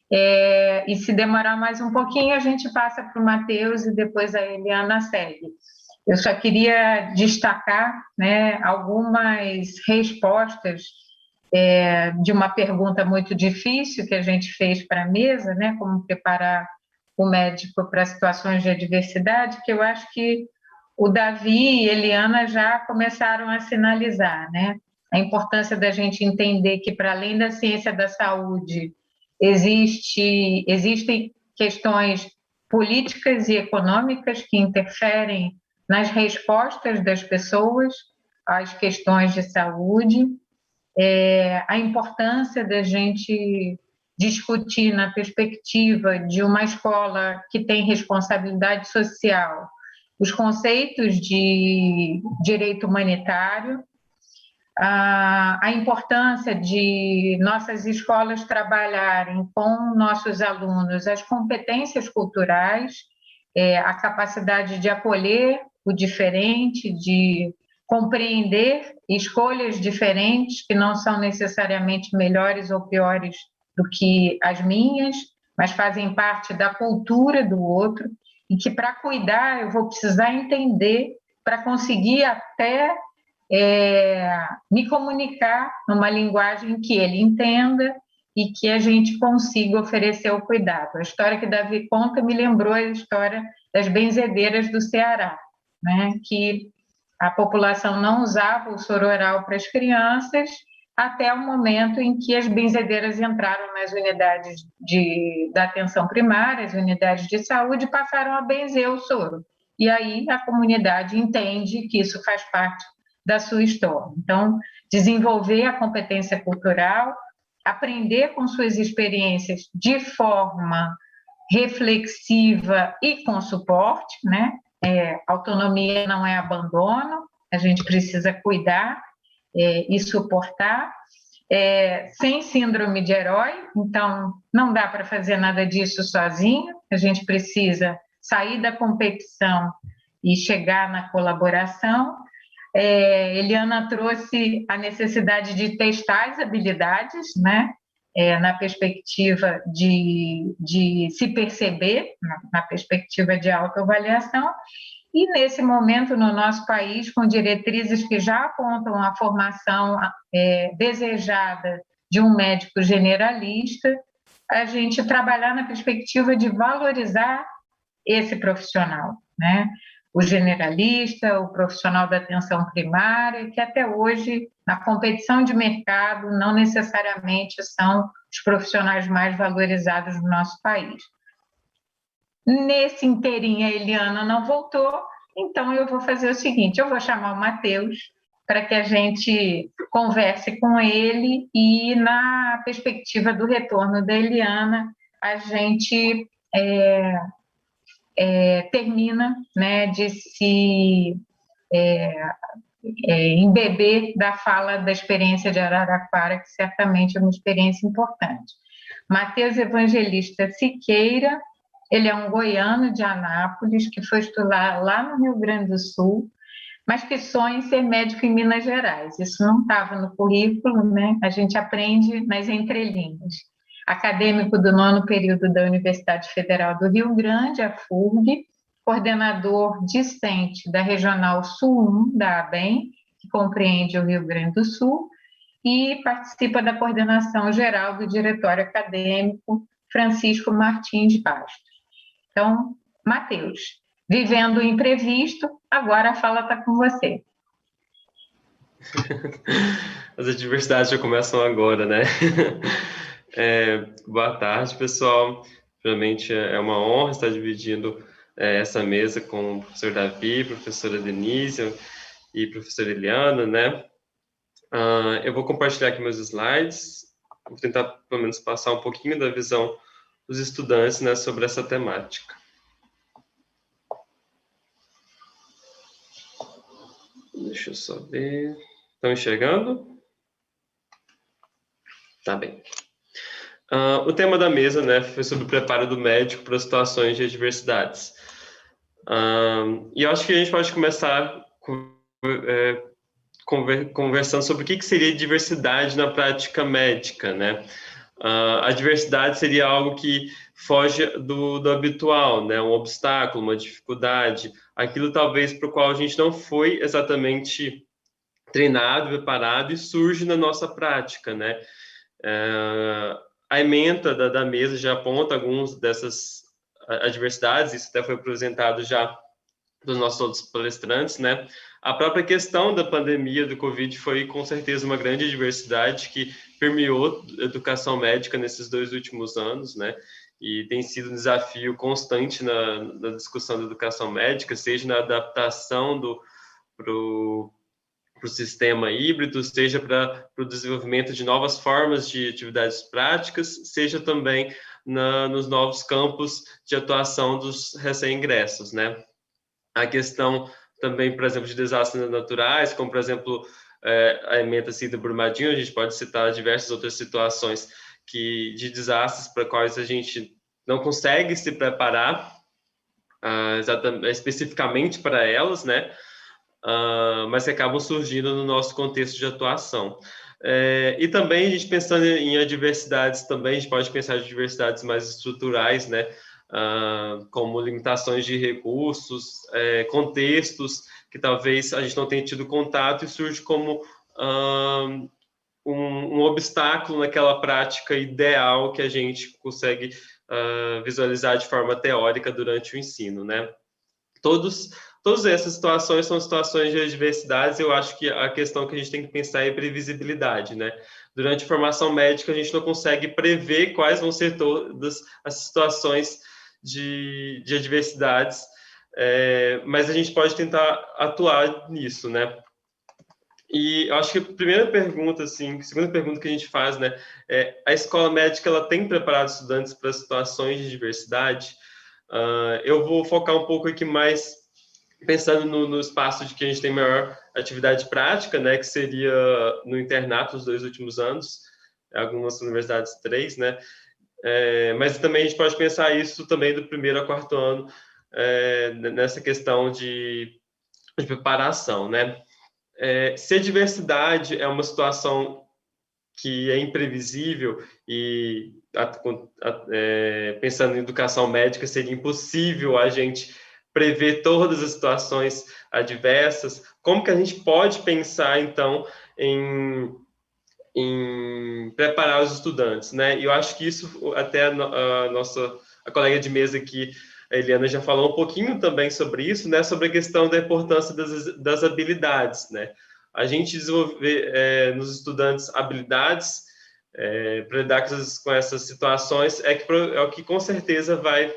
E se demorar mais um pouquinho, a gente passa para o Matheus e depois a Eliana segue. Eu só queria destacar, né, algumas respostas de uma pergunta muito difícil que a gente fez para a mesa, né, como preparar o médico para situações de adversidade, que eu acho que o Davi e a Eliana já começaram a sinalizar, né? A importância da gente entender que, para além da ciência da saúde, existem questões políticas e econômicas que interferem nas respostas das pessoas às questões de saúde, a importância da gente discutir na perspectiva de uma escola que tem responsabilidade social os conceitos de direito humanitário, a importância de nossas escolas trabalharem com nossos alunos as competências culturais, a capacidade de acolher o diferente, de compreender escolhas diferentes que não são necessariamente melhores ou piores do que as minhas, mas fazem parte da cultura do outro, e que para cuidar eu vou precisar entender para conseguir até me comunicar numa linguagem que ele entenda e que a gente consiga oferecer o cuidado. A história que Davi conta me lembrou a história das benzedeiras do Ceará, né? Que a população não usava o soro oral para as crianças até o momento em que as benzedeiras entraram nas unidades da atenção primária, as unidades de saúde, e passaram a benzer o soro. E aí a comunidade entende que isso faz parte da sua história. Então, desenvolver a competência cultural, aprender com suas experiências de forma reflexiva e com suporte, né? Autonomia não é abandono, a gente precisa cuidar e suportar, sem síndrome de herói, então não dá para fazer nada disso sozinho, a gente precisa sair da competição e chegar na colaboração. Eliana trouxe a necessidade de testar as habilidades, né? Na perspectiva de se perceber, na perspectiva de autoavaliação, e nesse momento no nosso país, com diretrizes que já apontam a formação desejada de um médico generalista, a gente trabalhar na perspectiva de valorizar esse profissional, né? O generalista, o profissional da atenção primária, que até hoje, na competição de mercado, não necessariamente são os profissionais mais valorizados do nosso país. Nesse inteirinho, a Eliana não voltou, então eu vou fazer o seguinte, eu vou chamar o Matheus para que a gente converse com ele e, na perspectiva do retorno da Eliana, a gente termina, né, de se embeber da fala da experiência de Araraquara, que certamente é uma experiência importante. Matheus Evangelista Siqueira, ele é um goiano de Anápolis, que foi estudar lá no Rio Grande do Sul, mas que sonha em ser médico em Minas Gerais. Isso não estava no currículo, né? A gente aprende nas entrelinhas. Acadêmico do 9º período da Universidade Federal do Rio Grande, a FURG, coordenador discente da Regional Sul 1 da ABEM, que compreende o Rio Grande do Sul, e participa da coordenação geral do Diretório Acadêmico Francisco Martins Bastos. Então, Matheus, vivendo o imprevisto, agora a fala está com você.
As atividades já começam agora, né? Boa tarde, pessoal. Realmente é uma honra estar dividindo essa mesa com o professor Davi, professora Denise e professora Eliana, né? Eu vou compartilhar aqui meus slides, vou tentar pelo menos passar um pouquinho da visão dos estudantes, né, sobre essa temática. Deixa eu só ver. Estão enxergando? Tá bem. O tema da mesa, né, foi sobre o preparo do médico para situações de adversidades. E eu acho que a gente pode começar conversando sobre o que seria diversidade na prática médica, né? A diversidade seria algo que foge do habitual, né? Um obstáculo, uma dificuldade, aquilo talvez para o qual a gente não foi exatamente treinado, preparado e surge na nossa prática, né? A ementa da mesa já aponta algumas dessas adversidades, isso até foi apresentado já dos nossos outros palestrantes, né? A própria questão da pandemia do Covid foi, com certeza, uma grande adversidade que permeou a educação médica nesses 2 últimos anos, né? E tem sido um desafio constante na discussão da educação médica, seja na adaptação para o sistema híbrido, seja para o desenvolvimento de novas formas de atividades práticas, seja também nos novos campos de atuação dos recém-ingressos, né? A questão também, por exemplo, de desastres naturais, como, por exemplo, a ementa do Brumadinho, a gente pode citar diversas outras situações de desastres para quais a gente não consegue se preparar especificamente para elas, né? Mas que acabam surgindo no nosso contexto de atuação. E também, a gente pensando em adversidades, também a gente pode pensar em adversidades mais estruturais, né? Como limitações de recursos, contextos que talvez a gente não tenha tido contato e surge como um obstáculo naquela prática ideal que a gente consegue visualizar de forma teórica durante o ensino, né? Todas essas situações são situações de adversidades. Eu acho que a questão que a gente tem que pensar é previsibilidade, né? Durante a formação médica, a gente não consegue prever quais vão ser todas as situações de adversidades, mas a gente pode tentar atuar nisso, né? E eu acho que a primeira pergunta, assim, a segunda pergunta que a gente faz, né, é: a escola médica ela tem preparado estudantes para situações de diversidade? Eu vou focar um pouco aqui mais pensando no espaço de que a gente tem maior atividade prática, né, que seria no internato os 2 últimos anos, algumas universidades 3, né, mas também a gente pode pensar isso também do primeiro a quarto ano, nessa questão de preparação, né. Se a diversidade é uma situação que é imprevisível e pensando em educação médica seria impossível a gente prever todas as situações adversas, como que a gente pode pensar então em preparar os estudantes, né? E eu acho que isso até a colega de mesa aqui, a Eliana, já falou um pouquinho também sobre isso, né? Sobre a questão da importância das habilidades, né? A gente desenvolver nos estudantes habilidades para lidar com essas situações é o que com certeza vai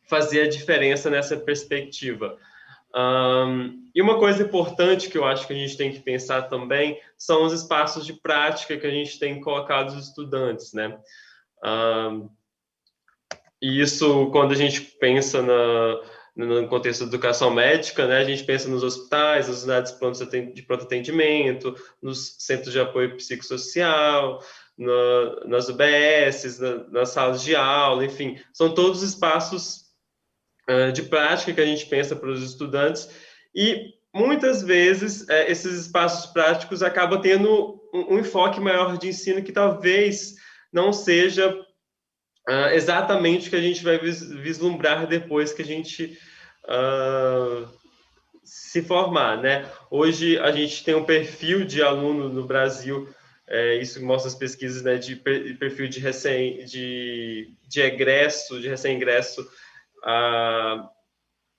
fazer a diferença nessa perspectiva. E uma coisa importante que eu acho que a gente tem que pensar também são os espaços de prática que a gente tem colocado os estudantes, né? E isso, quando a gente pensa no contexto da educação médica, né, a gente pensa nos hospitais, nas unidades de pronto atendimento, nos centros de apoio psicossocial, nas UBSs, nas salas de aula, enfim, são todos espaços de prática que a gente pensa para os estudantes, e muitas vezes esses espaços práticos acabam tendo um enfoque maior de ensino que talvez não seja exatamente o que a gente vai vislumbrar depois que a gente se formar, né? Hoje a gente tem um perfil de aluno no Brasil, isso mostra as pesquisas, né, de perfil de recém-ingresso,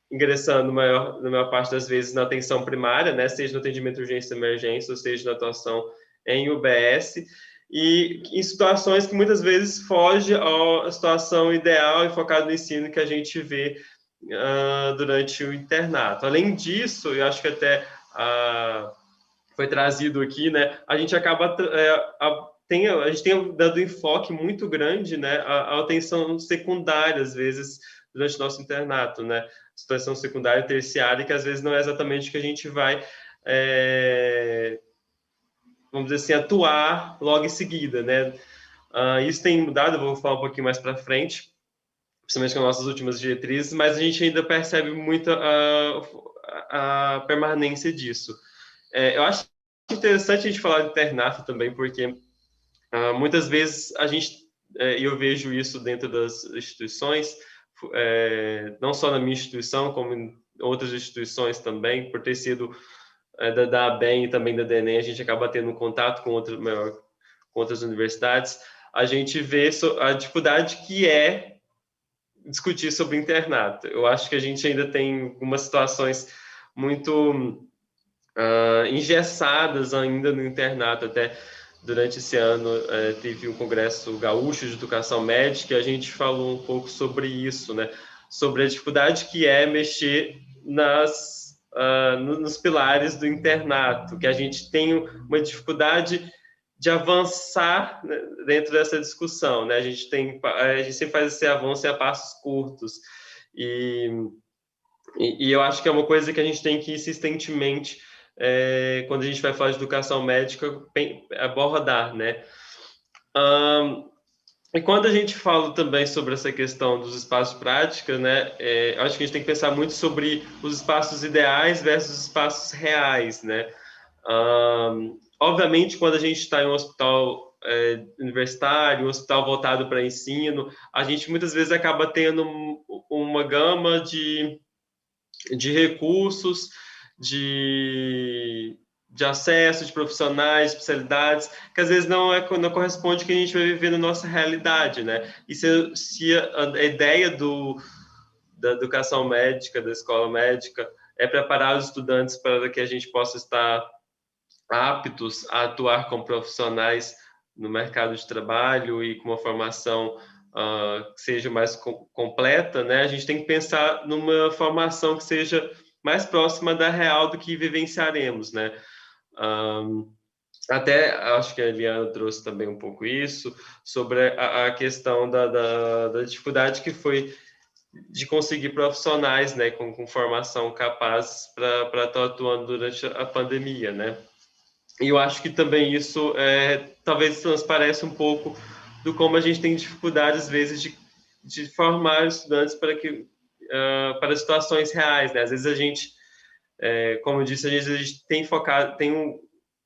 ingressando na maior parte das vezes na atenção primária, né, seja no atendimento de urgência e emergência, ou seja na atuação em UBS, e em situações que muitas vezes foge à situação ideal e focada no ensino que a gente vê durante o internato. Além disso, eu acho que até foi trazido aqui, né, a gente acaba a gente tem dado enfoque muito grande, né, à atenção secundária, às vezes, durante o nosso internato, né, situação secundária e terciária, que às vezes não é exatamente o que a gente vai, vamos dizer assim, atuar logo em seguida, né. Isso tem mudado, eu vou falar um pouquinho mais para frente, principalmente com as nossas últimas diretrizes, mas a gente ainda percebe muito a permanência disso. Eu acho interessante a gente falar de internato também, porque muitas vezes e eu vejo isso dentro das instituições, não só na minha instituição, como em outras instituições também, por ter sido da ABEM e também da DENEM, a gente acaba tendo um contato com outras universidades, a gente vê a dificuldade que é discutir sobre internato. Eu acho que a gente ainda tem algumas situações muito engessadas ainda no internato. Até durante esse ano teve um congresso gaúcho de educação médica e a gente falou um pouco sobre isso, né? Sobre a dificuldade que é mexer nos pilares do internato, que a gente tem uma dificuldade de avançar, né, dentro dessa discussão, né? A gente sempre faz esse avanço a passos curtos, e eu acho que é uma coisa que a gente tem que insistentemente, quando a gente vai falar de educação médica, abordar, né? E quando a gente fala também sobre essa questão dos espaços práticos, né, acho que a gente tem que pensar muito sobre os espaços ideais versus os espaços reais, né? Obviamente, quando a gente está em um hospital universitário, um hospital voltado para ensino, a gente muitas vezes acaba tendo uma gama de recursos, de acesso, de profissionais, especialidades, que às vezes não corresponde ao que a gente vai viver na nossa realidade, né? E se a ideia da educação médica, da escola médica, é preparar os estudantes para que a gente possa estar aptos a atuar como profissionais no mercado de trabalho e com uma formação que seja mais completa, né? A gente tem que pensar numa formação que seja mais próxima da real do que vivenciaremos, né? Até acho que a Eliana trouxe também um pouco isso, sobre a questão da dificuldade que foi de conseguir profissionais, né, com formação capazes para estar atuando durante a pandemia, né? E eu acho que também isso talvez transparece um pouco do como a gente tem dificuldade, às vezes, de formar estudantes para situações reais, né? Às vezes a gente, como eu disse, a gente tem focado,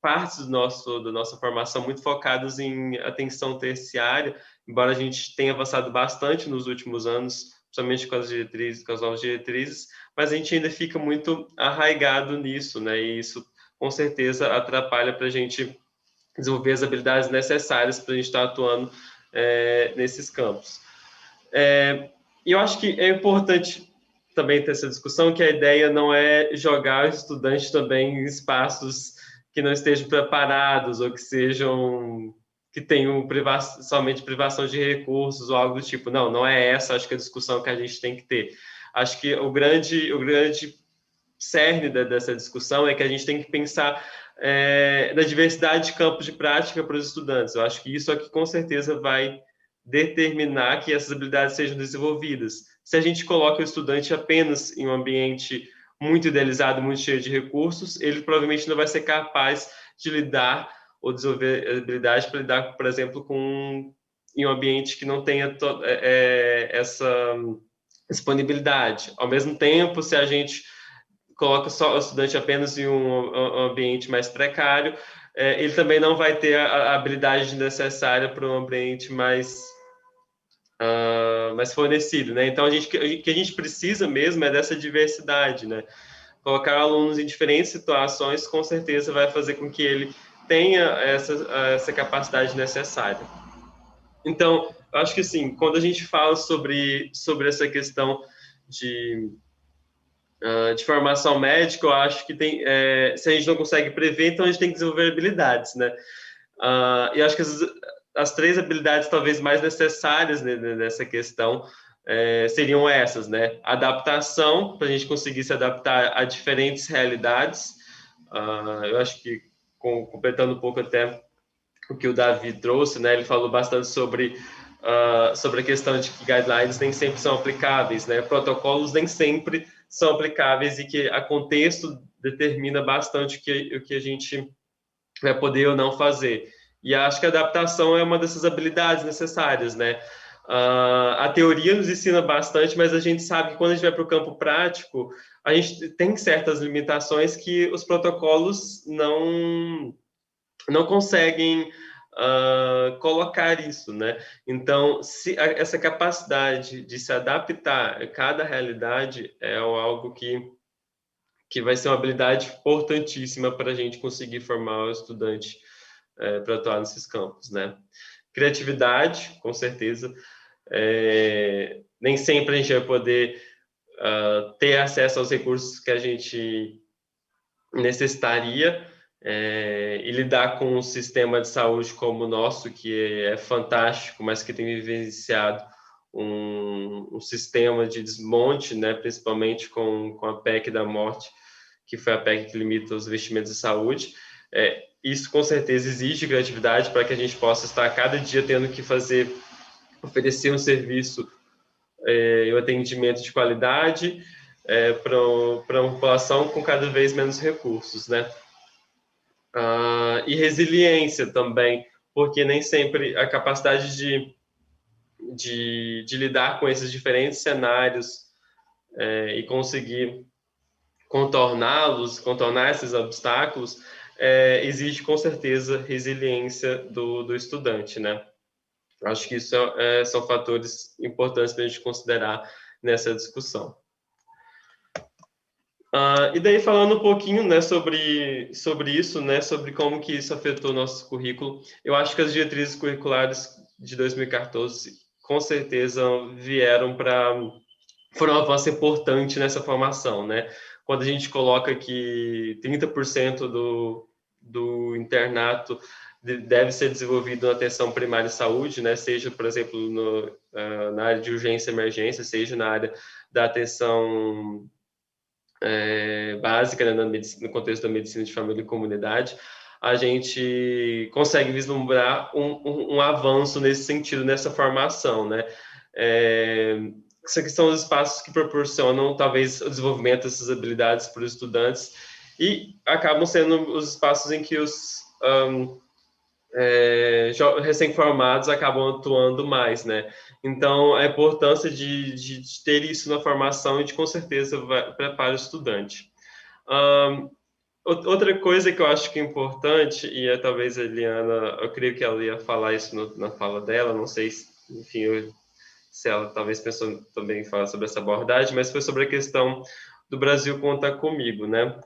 partes da nossa formação muito focadas em atenção terciária, embora a gente tenha avançado bastante nos últimos anos, principalmente com as diretrizes, com as novas diretrizes, mas a gente ainda fica muito arraigado nisso, né? E isso, com certeza, atrapalha para a gente desenvolver as habilidades necessárias para a gente estar atuando nesses campos. E eu acho que é importante também ter essa discussão, que a ideia não é jogar os estudantes também em espaços que não estejam preparados ou que tenham somente privação de recursos ou algo do tipo. Não é essa, acho que a discussão que a gente tem que ter. Acho que o grande cerne dessa discussão é que a gente tem que pensar na diversidade de campos de prática para os estudantes. Eu acho que isso aqui com certeza vai determinar que essas habilidades sejam desenvolvidas. Se a gente coloca o estudante apenas em um ambiente muito idealizado, muito cheio de recursos, ele provavelmente não vai ser capaz de lidar ou desenvolver habilidade para lidar, por exemplo, em um ambiente que não tenha essa disponibilidade. Ao mesmo tempo, se a gente coloca só o estudante apenas em um ambiente mais precário, ele também não vai ter a habilidade necessária para um ambiente mais fornecido, né? Então, o que a gente precisa mesmo é dessa diversidade, né? Colocar alunos em diferentes situações, com certeza, vai fazer com que ele tenha essa capacidade necessária. Então, eu acho que, assim, quando a gente fala sobre essa questão de formação médica, eu acho que se a gente não consegue prever, então a gente tem que desenvolver habilidades, né? E eu acho que as 3 habilidades talvez mais necessárias nessa questão seriam essas, né? Adaptação, para a gente conseguir se adaptar a diferentes realidades. Eu acho que, completando um pouco até o que o Davi trouxe, né? Ele falou bastante sobre a questão de que guidelines nem sempre são aplicáveis, né? Protocolos nem sempre são aplicáveis e que a contexto determina bastante o que a gente vai poder ou não fazer. E acho que a adaptação é uma dessas habilidades necessárias, né? A teoria nos ensina bastante, mas a gente sabe que quando a gente vai para o campo prático, a gente tem certas limitações que os protocolos não conseguem colocar isso, né? Então, essa capacidade de se adaptar a cada realidade é algo que vai ser uma habilidade importantíssima para a gente conseguir formar o estudante para atuar nesses campos, né? Criatividade, com certeza. Nem sempre a gente vai poder ter acesso aos recursos que a gente necessitaria e lidar com um sistema de saúde como o nosso, que é fantástico, mas que tem vivenciado um sistema de desmonte, né? Principalmente com a PEC da morte, que foi a PEC que limita os investimentos de saúde. Isso, com certeza, exige criatividade para que a gente possa estar cada dia tendo que oferecer um serviço e um atendimento de qualidade para uma população com cada vez menos recursos, né? E resiliência também, porque nem sempre a capacidade de lidar com esses diferentes cenários e conseguir contornar esses obstáculos, exige com certeza resiliência do estudante, né? Acho que isso são fatores importantes para a gente considerar nessa discussão. E daí, falando um pouquinho, né, sobre isso, né, sobre como que isso afetou o nosso currículo, eu acho que as diretrizes curriculares de 2014, com certeza, foram um avanço importante nessa formação, né? Quando a gente coloca que 30% do internato deve ser desenvolvido na atenção primária de saúde, né? Seja, por exemplo, na área de urgência e emergência, seja na área da atenção básica, né, no contexto da medicina de família e comunidade, a gente consegue vislumbrar um avanço nesse sentido, nessa formação, né? Isso aqui são os espaços que proporcionam, talvez, o desenvolvimento dessas habilidades para os estudantes e acabam sendo os espaços em que os recém-formados acabam atuando mais, né? Então, a importância de ter isso na formação e de, com certeza, prepara o estudante. Outra coisa que eu acho que é importante, e talvez a Eliana, eu creio que ela ia falar isso na fala dela, não sei se, enfim, se ela talvez pensou também em falar sobre essa abordagem, mas foi sobre a questão do Brasil Conta Comigo, né?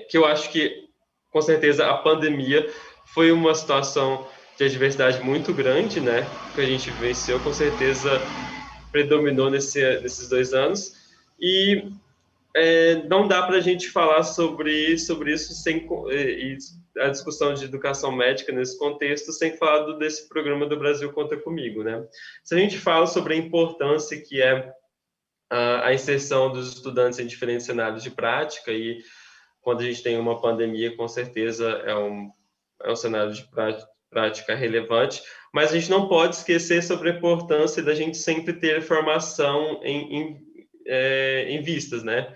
Que eu acho que, com certeza, a pandemia foi uma situação de adversidade muito grande, né? Que a gente venceu, com certeza, predominou nesses 2 anos, e não dá para a gente falar sobre isso sem a discussão de educação médica nesse contexto sem falar desse programa do Brasil Conta Comigo, né? Se a gente fala sobre a importância que é a inserção dos estudantes em diferentes cenários de prática, e quando a gente tem uma pandemia, com certeza é um cenário de prática relevante, mas a gente não pode esquecer sobre a importância da gente sempre ter formação em vistas, né?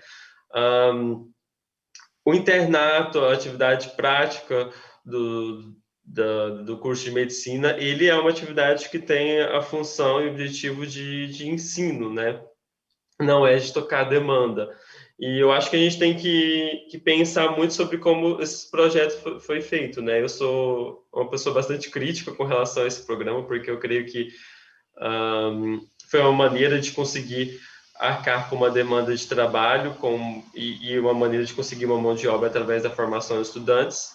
O internato, a atividade prática do curso de medicina, ele é uma atividade que tem a função e objetivo de ensino, né? Não é de tocar demanda. E eu acho que a gente tem que pensar muito sobre como esse projeto foi feito, né? Eu sou uma pessoa bastante crítica com relação a esse programa, porque eu creio que foi uma maneira de conseguir arcar com uma demanda de trabalho e uma maneira de conseguir uma mão de obra através da formação de estudantes,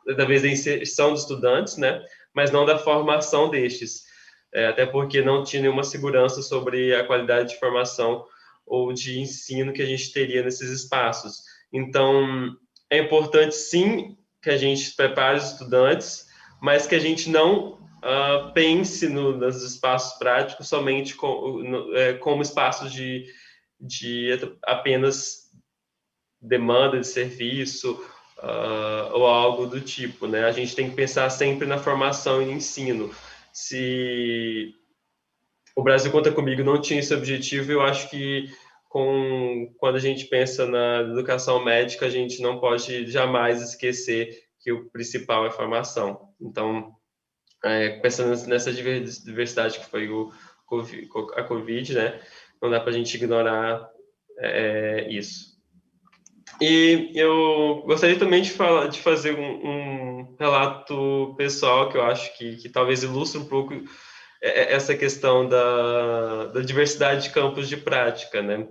através da inserção de estudantes, né? Mas não da formação destes, até porque não tinha nenhuma segurança sobre a qualidade de formação ou de ensino que a gente teria nesses espaços. Então, é importante, sim, que a gente prepare os estudantes, mas que a gente não pense nos espaços práticos somente como espaços de apenas demanda de serviço ou algo do tipo, né? A gente tem que pensar sempre na formação e no ensino. Se o Brasil Conta Comigo não tinha esse objetivo, eu acho que quando a gente pensa na educação médica, a gente não pode jamais esquecer que o principal é a formação. Então, pensando nessa diversidade que foi a Covid, né? Não dá para a gente ignorar isso. E eu gostaria também de fazer um relato pessoal que eu acho que talvez ilustre um pouco essa questão da diversidade de campos de prática, né?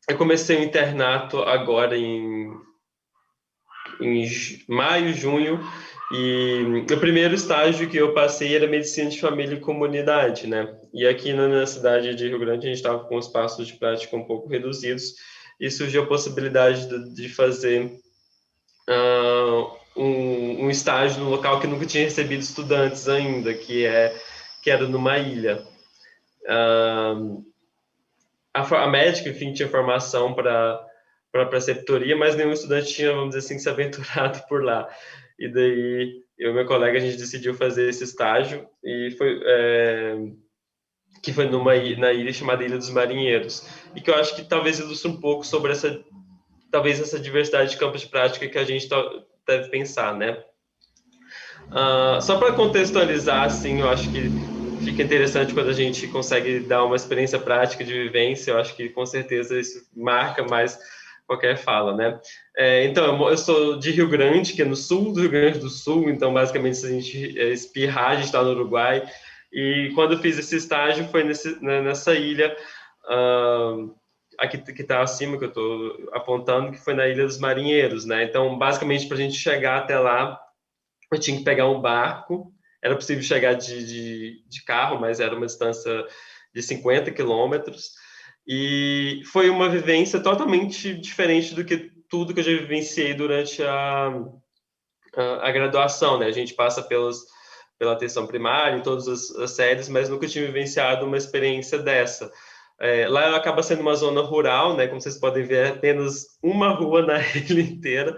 Eu comecei o internato agora em maio, junho, e o primeiro estágio que eu passei era medicina de família e comunidade, né? E aqui na cidade de Rio Grande a gente estava com espaços de prática um pouco reduzidos e surgiu a possibilidade de fazer um estágio no local que nunca tinha recebido estudantes ainda, que era numa ilha. A médica, enfim, tinha formação para preceptoria, mas nenhum estudante tinha, vamos dizer assim, se aventurado por lá. E daí, eu e meu colega, a gente decidiu fazer esse estágio, e que foi na ilha chamada Ilha dos Marinheiros, e que eu acho que talvez ilustre um pouco sobre essa diversidade de campos de prática que a gente deve pensar, né? Só para contextualizar, assim, eu acho que fica interessante quando a gente consegue dar uma experiência prática de vivência. Eu acho que, com certeza, isso marca mais qualquer fala, né? Então, eu sou de Rio Grande, que é no sul do Rio Grande do Sul, então, basicamente, se a gente espirrar, a gente está no Uruguai. E quando eu fiz esse estágio, foi nessa ilha, aqui que está acima, que eu estou apontando, que foi na Ilha dos Marinheiros, né? Então, basicamente, para a gente chegar até lá, eu tinha que pegar um barco. Era possível chegar de carro, mas era uma distância de 50 quilômetros. E foi uma vivência totalmente diferente do que tudo que eu já vivenciei durante a graduação, né? A gente passa pela atenção primária, em todas as séries, mas nunca tinha vivenciado uma experiência dessa. Lá ela acaba sendo uma zona rural, né? Como vocês podem ver, é apenas uma rua na ilha inteira,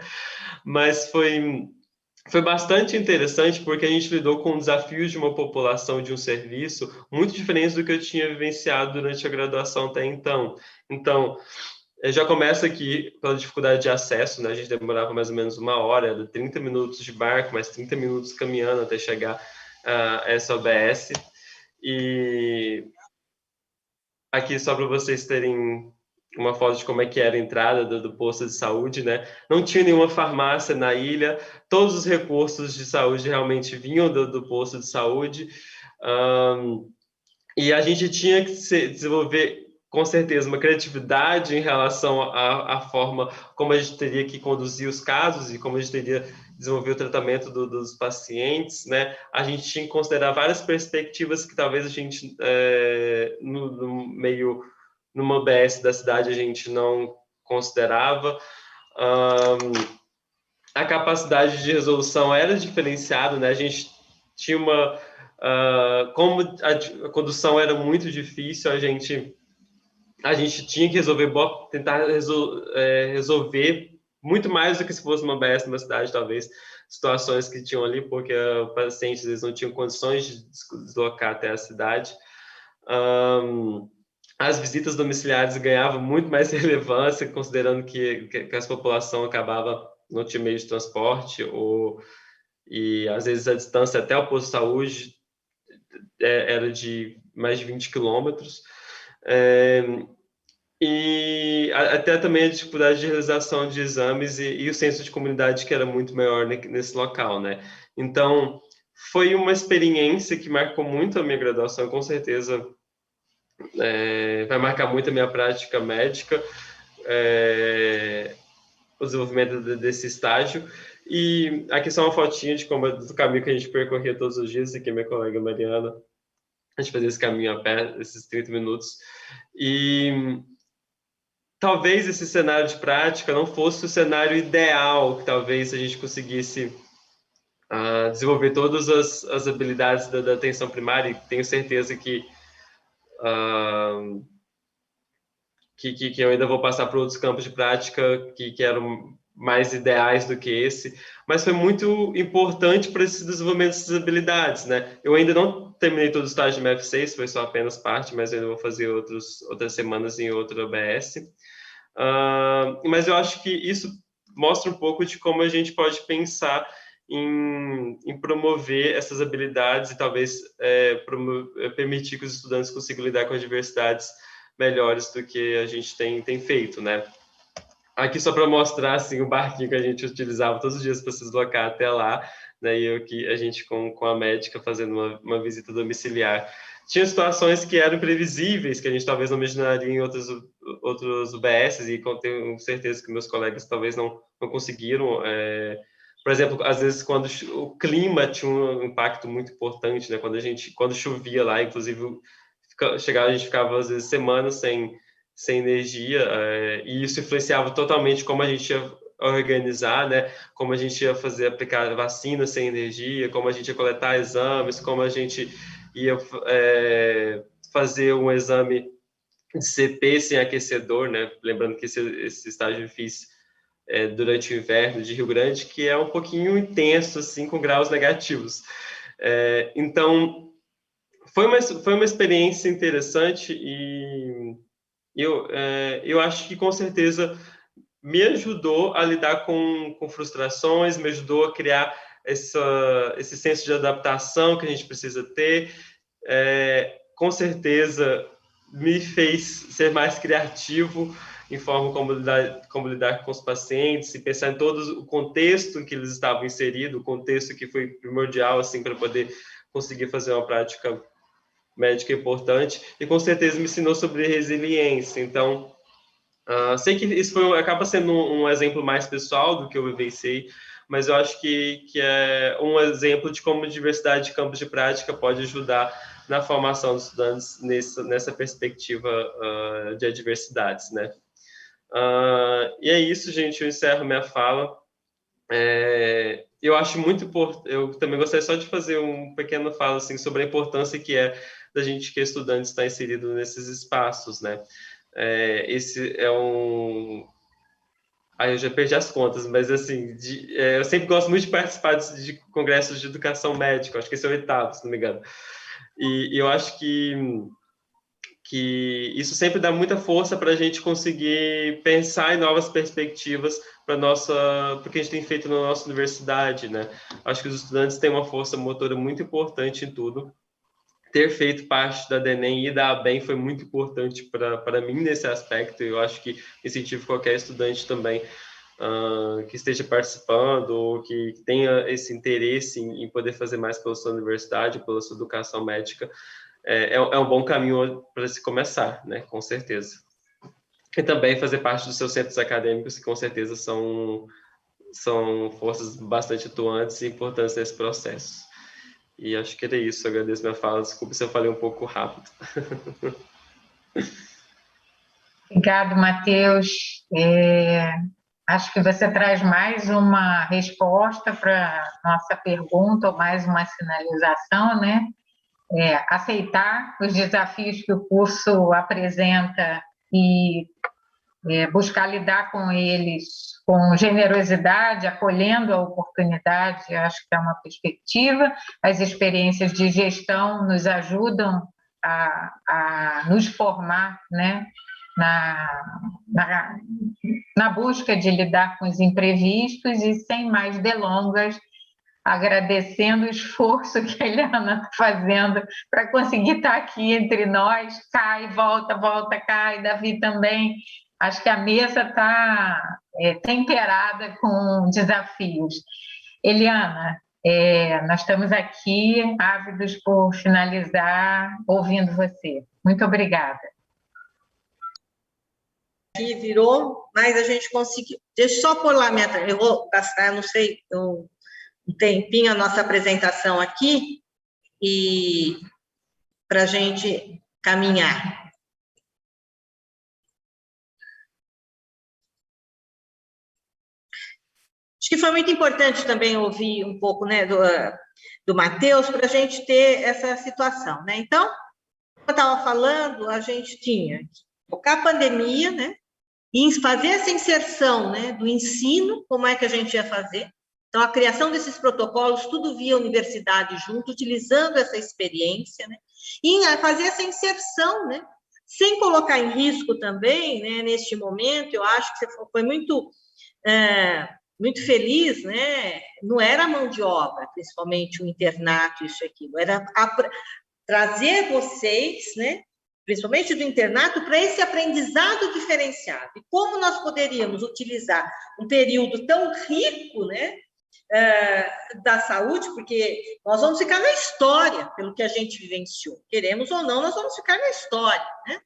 mas foi bastante interessante porque a gente lidou com desafios de uma população, de um serviço, muito diferentes do que eu tinha vivenciado durante a graduação até então. Então, já começa aqui pela dificuldade de acesso, né? A gente demorava mais ou menos 1 hora, era 30 minutos de barco, mais 30 minutos caminhando até chegar a essa OBS. E aqui, só para vocês terem uma foto de como é que era a entrada do posto de saúde, né? Não tinha nenhuma farmácia na ilha, todos os recursos de saúde realmente vinham do posto de saúde, e a gente tinha que desenvolver, com certeza, uma criatividade em relação à forma como a gente teria que conduzir os casos e como a gente teria desenvolver o tratamento dos pacientes, né? A gente tinha que considerar várias perspectivas que talvez a gente, numa UBS da cidade, a gente não considerava. A capacidade de resolução era diferenciada, né? A gente tinha como a condução era muito difícil, a gente tinha que tentar resolver muito mais do que se fosse uma UBS numa cidade, talvez, situações que tinham ali, porque os pacientes eles não tinham condições de deslocar até a cidade. As visitas domiciliares ganhavam muito mais relevância, considerando que essa população não tinha meio de transporte, e às vezes a distância até o posto de saúde era de mais de 20 quilômetros. E até também a dificuldade de realização de exames e o senso de comunidade que era muito maior nesse local, né? Então, foi uma experiência que marcou muito a minha graduação, com certeza vai marcar muito a minha prática médica, o desenvolvimento desse estágio. E aqui só uma fotinha do caminho que a gente percorria todos os dias, aqui é minha colega Mariana, a gente fazia esse caminho a pé, esses 30 minutos, e talvez esse cenário de prática não fosse o cenário ideal, que talvez a gente conseguisse desenvolver todas as habilidades da atenção primária, e tenho certeza que eu ainda vou passar por outros campos de prática que eram mais ideais do que esse, mas foi muito importante para esse desenvolvimento dessas habilidades, né? Eu ainda não terminei todo o estágio de MF6, foi só apenas parte, mas eu ainda vou fazer outras semanas em outra OBS. Mas eu acho que isso mostra um pouco de como a gente pode pensar em promover essas habilidades e talvez permitir que os estudantes consigam lidar com as diversidades melhores do que a gente tem feito, né? Aqui só para mostrar assim, o barquinho que a gente utilizava todos os dias para se deslocar até lá, né? E aqui a gente com a médica fazendo uma visita domiciliar. Tinha situações que eram imprevisíveis, que a gente talvez não imaginaria em outros UBS, e tenho certeza que meus colegas talvez não conseguiram. Por exemplo, às vezes quando o clima tinha um impacto muito importante, né? Quando chovia lá, inclusive a gente ficava às vezes semanas sem energia, e isso influenciava totalmente como a gente ia organizar, né? Como a gente ia aplicar vacina sem energia, como a gente ia coletar exames, como a gente ia fazer um exame de CP sem aquecedor, né? Lembrando que esse estágio eu fiz durante o inverno de Rio Grande, que é um pouquinho intenso, assim, com graus negativos. Então, foi uma experiência interessante, e eu acho que, com certeza, me ajudou a lidar com frustrações, me ajudou a criar esse senso de adaptação que a gente precisa ter. Com certeza, me fez ser mais criativo em forma como lidar com os pacientes e pensar em todo o contexto em que eles estavam inseridos, o contexto que foi primordial assim, para poder conseguir fazer uma prática médica importante, e com certeza me ensinou sobre resiliência. Então, sei que isso acaba sendo um exemplo mais pessoal do que eu vivenciei, mas eu acho que é um exemplo de como a diversidade de campos de prática pode ajudar na formação dos estudantes nessa perspectiva de adversidades, né? E é isso, gente, eu encerro minha fala. Eu acho muito importante, eu também gostaria só de fazer um pequeno fala assim, sobre a importância que é da gente que é estudante está inserido nesses espaços, né? Esse é um... eu já perdi as contas, mas assim, eu sempre gosto muito de participar de congressos de educação médica, acho que esse é o 8º, se não me engano. E eu acho que isso sempre dá muita força para a gente conseguir pensar em novas perspectivas para o que a gente tem feito na nossa universidade, né? Acho que os estudantes têm uma força motora muito importante em tudo. Ter feito parte da DENEM e da ABEM foi muito importante para mim nesse aspecto. Eu acho que incentivo qualquer estudante também que esteja participando ou que tenha esse interesse em poder fazer mais pela sua universidade, pela sua educação médica. É um bom caminho para se começar, né? Com certeza. E também fazer parte dos seus centros acadêmicos, que com certeza são forças bastante atuantes e importantes nesse processo. E acho que era isso. Eu agradeço minha fala. Desculpa se eu falei um pouco rápido.
Obrigado, Matheus. Acho que você traz mais uma resposta para a nossa pergunta, ou mais uma sinalização, né? Aceitar os desafios que o curso apresenta e buscar lidar com eles com generosidade, acolhendo a oportunidade, acho que é uma perspectiva. As experiências de gestão nos ajudam a nos formar, né? Na busca de lidar com os imprevistos. E sem mais delongas, agradecendo o esforço que a Eliana está fazendo para conseguir estar aqui entre nós, cai, volta, cai, Davi também. Acho que a mesa está temperada com desafios. Eliana, nós estamos aqui ávidos por finalizar ouvindo você. Muito obrigada.
Aqui virou, mas a gente conseguiu. Deixa eu só pôr lá eu vou gastar, não sei, um tempinho a nossa apresentação aqui e para a gente caminhar. Acho que foi muito importante também ouvir um pouco, né, do Matheus, para a gente ter essa situação, né? Então, como eu estava falando, a gente tinha que focar a pandemia, né, e fazer essa inserção, né, do ensino, como é que a gente ia fazer. Então, a criação desses protocolos, tudo via universidade junto, utilizando essa experiência, né, e fazer essa inserção, né, sem colocar em risco também, né, neste momento. Eu acho que você foi muito feliz, né? Não era a mão de obra, principalmente o internato, isso e aquilo, era trazer vocês, né, principalmente do internato, para esse aprendizado diferenciado. E como nós poderíamos utilizar um período tão rico, né, da saúde, porque nós vamos ficar na história, pelo que a gente vivenciou. Queremos ou não, nós vamos ficar na história, né?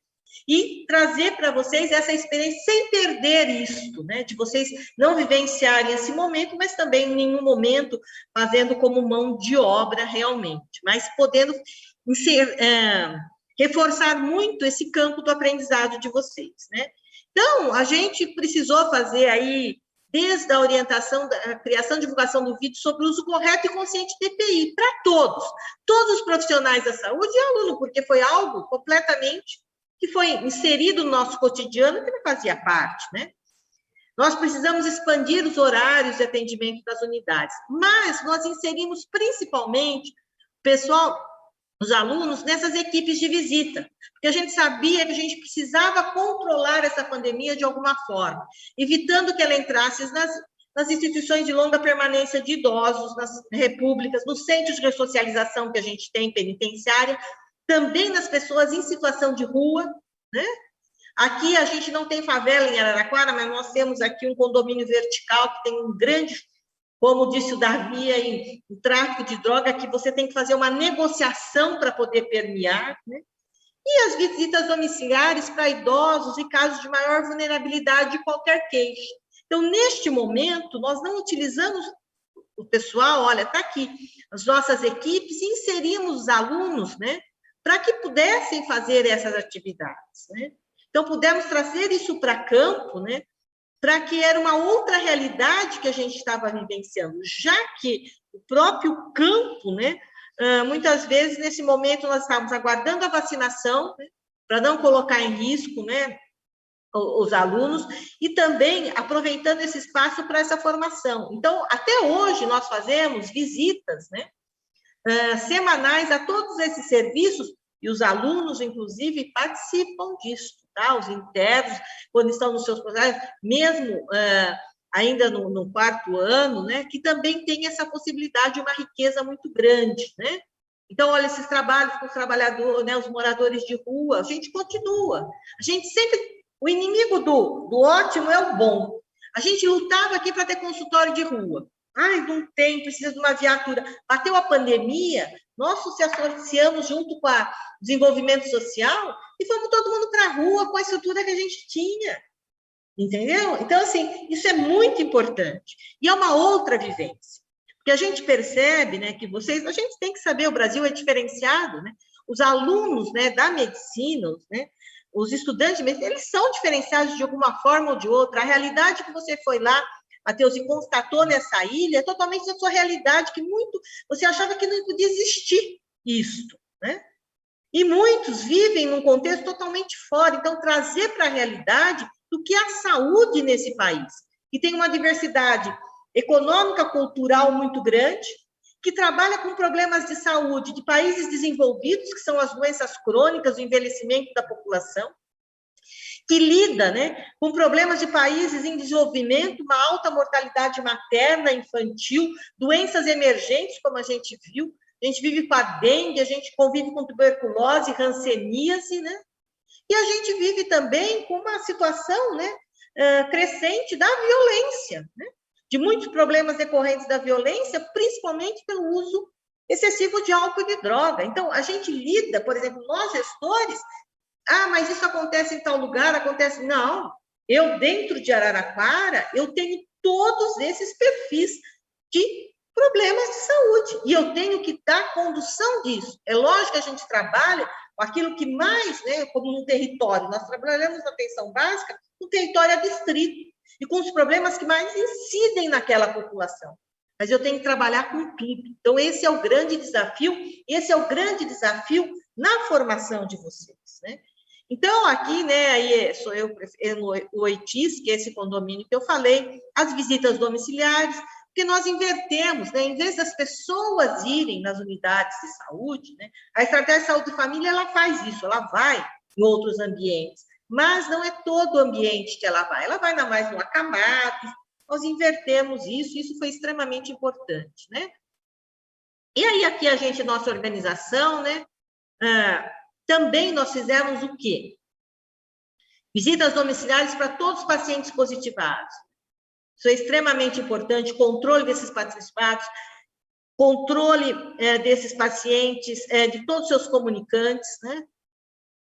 E trazer para vocês essa experiência sem perder isso, né? De vocês não vivenciarem esse momento, mas também em nenhum momento fazendo como mão de obra realmente, mas podendo reforçar muito esse campo do aprendizado de vocês, né? Então, a gente precisou fazer aí, desde a orientação, da criação e divulgação do vídeo sobre o uso correto e consciente de EPI, para todos os profissionais da saúde e aluno, porque foi algo completamente que foi inserido no nosso cotidiano, que não fazia parte, né? Nós precisamos expandir os horários de atendimento das unidades, mas nós inserimos principalmente o pessoal, os alunos, nessas equipes de visita, porque a gente sabia que a gente precisava controlar essa pandemia de alguma forma, evitando que ela entrasse nas instituições de longa permanência de idosos, nas repúblicas, nos centros de ressocialização que a gente tem, penitenciária, também nas pessoas em situação de rua, né? Aqui a gente não tem favela em Araraquara, mas nós temos aqui um condomínio vertical que tem um grande, como disse o Davi, aí, o tráfico de droga, que você tem que fazer uma negociação para poder permear, né? E as visitas domiciliares para idosos e casos de maior vulnerabilidade de qualquer queixa. Então, neste momento, nós não utilizamos o pessoal, olha, está aqui, as nossas equipes, e inserimos os alunos, né, para que pudessem fazer essas atividades, né? Então, pudemos trazer isso para campo, né, para que era uma outra realidade que a gente estava vivenciando, já que o próprio campo, né, muitas vezes, nesse momento, nós estávamos aguardando a vacinação, né, para não colocar em risco, né, os alunos, e também aproveitando esse espaço para essa formação. Então, até hoje, nós fazemos visitas, né, semanais a todos esses serviços, e os alunos, inclusive, participam disso, tá? Os internos, quando estão nos seus projetos, mesmo ainda no quarto ano, né, que também tem essa possibilidade de uma riqueza muito grande, né? Então, olha, esses trabalhos com os trabalhadores, né, os moradores de rua, a gente continua. A gente sempre... O inimigo do ótimo é o bom. A gente lutava aqui para ter consultório de rua. Ai, não tem, precisa de uma viatura. Bateu a pandemia, nós se associamos junto com o desenvolvimento social e fomos todo mundo para a rua com a estrutura que a gente tinha. Entendeu? Então, assim, isso é muito importante. E é uma outra vivência. Porque a gente percebe, né, que a gente tem que saber, o Brasil é diferenciado, né? Os alunos, né, da medicina, né, os estudantes de medicina, eles são diferenciados de alguma forma ou de outra. A realidade que você foi lá, Matheus, e constatou nessa ilha é totalmente a sua realidade, que você achava que não podia existir isto, né? E muitos vivem num contexto totalmente fora. Então, trazer para a realidade do que é a saúde nesse país, que tem uma diversidade econômica, cultural muito grande, que trabalha com problemas de saúde de países desenvolvidos, que são as doenças crônicas, o envelhecimento da população, que lida, né, com problemas de países em desenvolvimento, uma alta mortalidade materna, infantil, doenças emergentes, como a gente viu. A gente vive com a dengue, a gente convive com tuberculose, hanseníase, né? E a gente vive também com uma situação, né, crescente da violência, né? De muitos problemas decorrentes da violência, principalmente pelo uso excessivo de álcool e de droga. Então, a gente lida, por exemplo, nós gestores, mas isso acontece em tal lugar, acontece... Não, eu dentro de Araraquara, eu tenho todos esses perfis de problemas de saúde, e eu tenho que dar condução disso. É lógico que a gente trabalha com aquilo que mais, né, como no território, nós trabalhamos na atenção básica, no território adstrito, e com os problemas que mais incidem naquela população. Mas eu tenho que trabalhar com tudo. Então, esse é o grande desafio na formação de vocês, né? Então, aqui, né, aí sou eu, o Oitis, que é esse condomínio que eu falei, as visitas domiciliares, porque nós invertemos, né, em vez das pessoas irem nas unidades de saúde, né, a estratégia de saúde e família, ela faz isso, ela vai em outros ambientes, mas não é todo o ambiente que ela vai mais no acamado. Nós invertemos isso foi extremamente importante, né? E aí, aqui nossa organização, né, também nós fizemos o quê? Visitas domiciliares para todos os pacientes positivados. Isso é extremamente importante, controle desses participados, controle desses pacientes, de todos os seus comunicantes, né?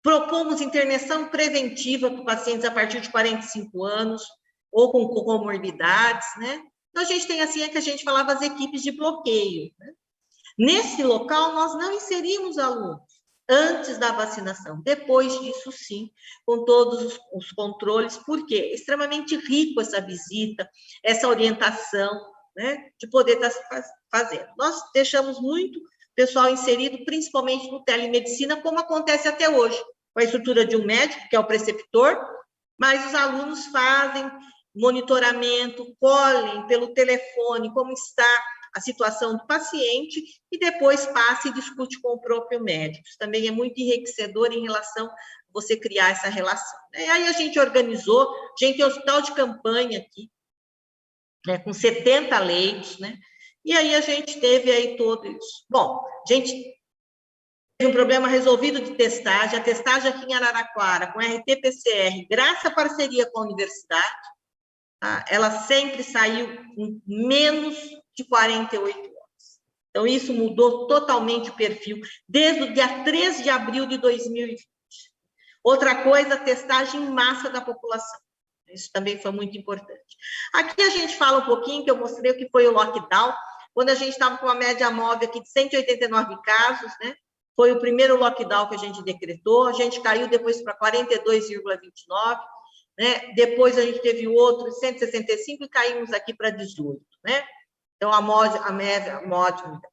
Propomos internação preventiva para pacientes a partir de 45 anos, ou com comorbidades, né? Então, a gente tem, assim, que a gente falava, as equipes de bloqueio, né? Nesse local, nós não inserimos alunos antes da vacinação. Depois disso, sim, com todos os controles, porque é extremamente rico essa visita, essa orientação, né, de poder estar fazendo. Nós deixamos muito pessoal inserido, principalmente no telemedicina, como acontece até hoje, com a estrutura de um médico, que é o preceptor, mas os alunos fazem monitoramento, colhem pelo telefone como está a situação do paciente e depois passa e discute com o próprio médico. Isso também é muito enriquecedor em relação a você criar essa relação. E aí a gente organizou, a gente tem um hospital de campanha aqui, né, com 70 leitos, né? E aí a gente teve aí todo isso. Bom, a gente teve um problema resolvido de testagem, a testagem aqui em Araraquara, com RT-PCR, graças à parceria com a universidade, tá? Ela sempre saiu em menos de 48 horas. Então, isso mudou totalmente o perfil, desde o dia 13 de abril de 2020. Outra coisa, a testagem em massa da população. Isso também foi muito importante. Aqui a gente fala um pouquinho, que eu mostrei o que foi o lockdown, quando a gente estava com uma média móvel aqui de 189 casos, né? Foi o primeiro lockdown que a gente decretou, a gente caiu depois para 42,29, né? Depois a gente teve outro, 165, e caímos aqui para 18, né? Então,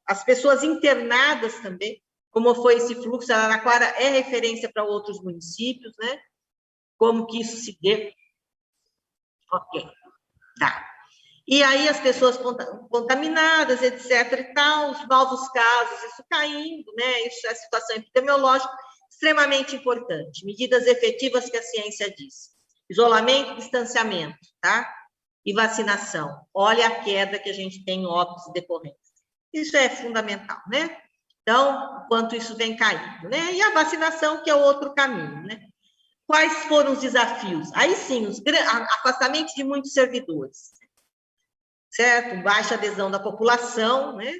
as pessoas internadas também, como foi esse fluxo, Araraquara é referência para outros municípios, né? Como que isso se deu? Ok, tá. E aí as pessoas contaminadas, etc. e tal, os novos casos, isso caindo, né? Isso é a situação epidemiológica extremamente importante. Medidas efetivas que a ciência diz. Isolamento, distanciamento, tá? E vacinação. Olha a queda que a gente tem em óbitos decorrentes. Isso é fundamental, né? Então, quanto isso vem caindo, né? E a vacinação, que é outro caminho, né? Quais foram os desafios? Aí sim, afastamento de muitos servidores, certo? Baixa adesão da população, né?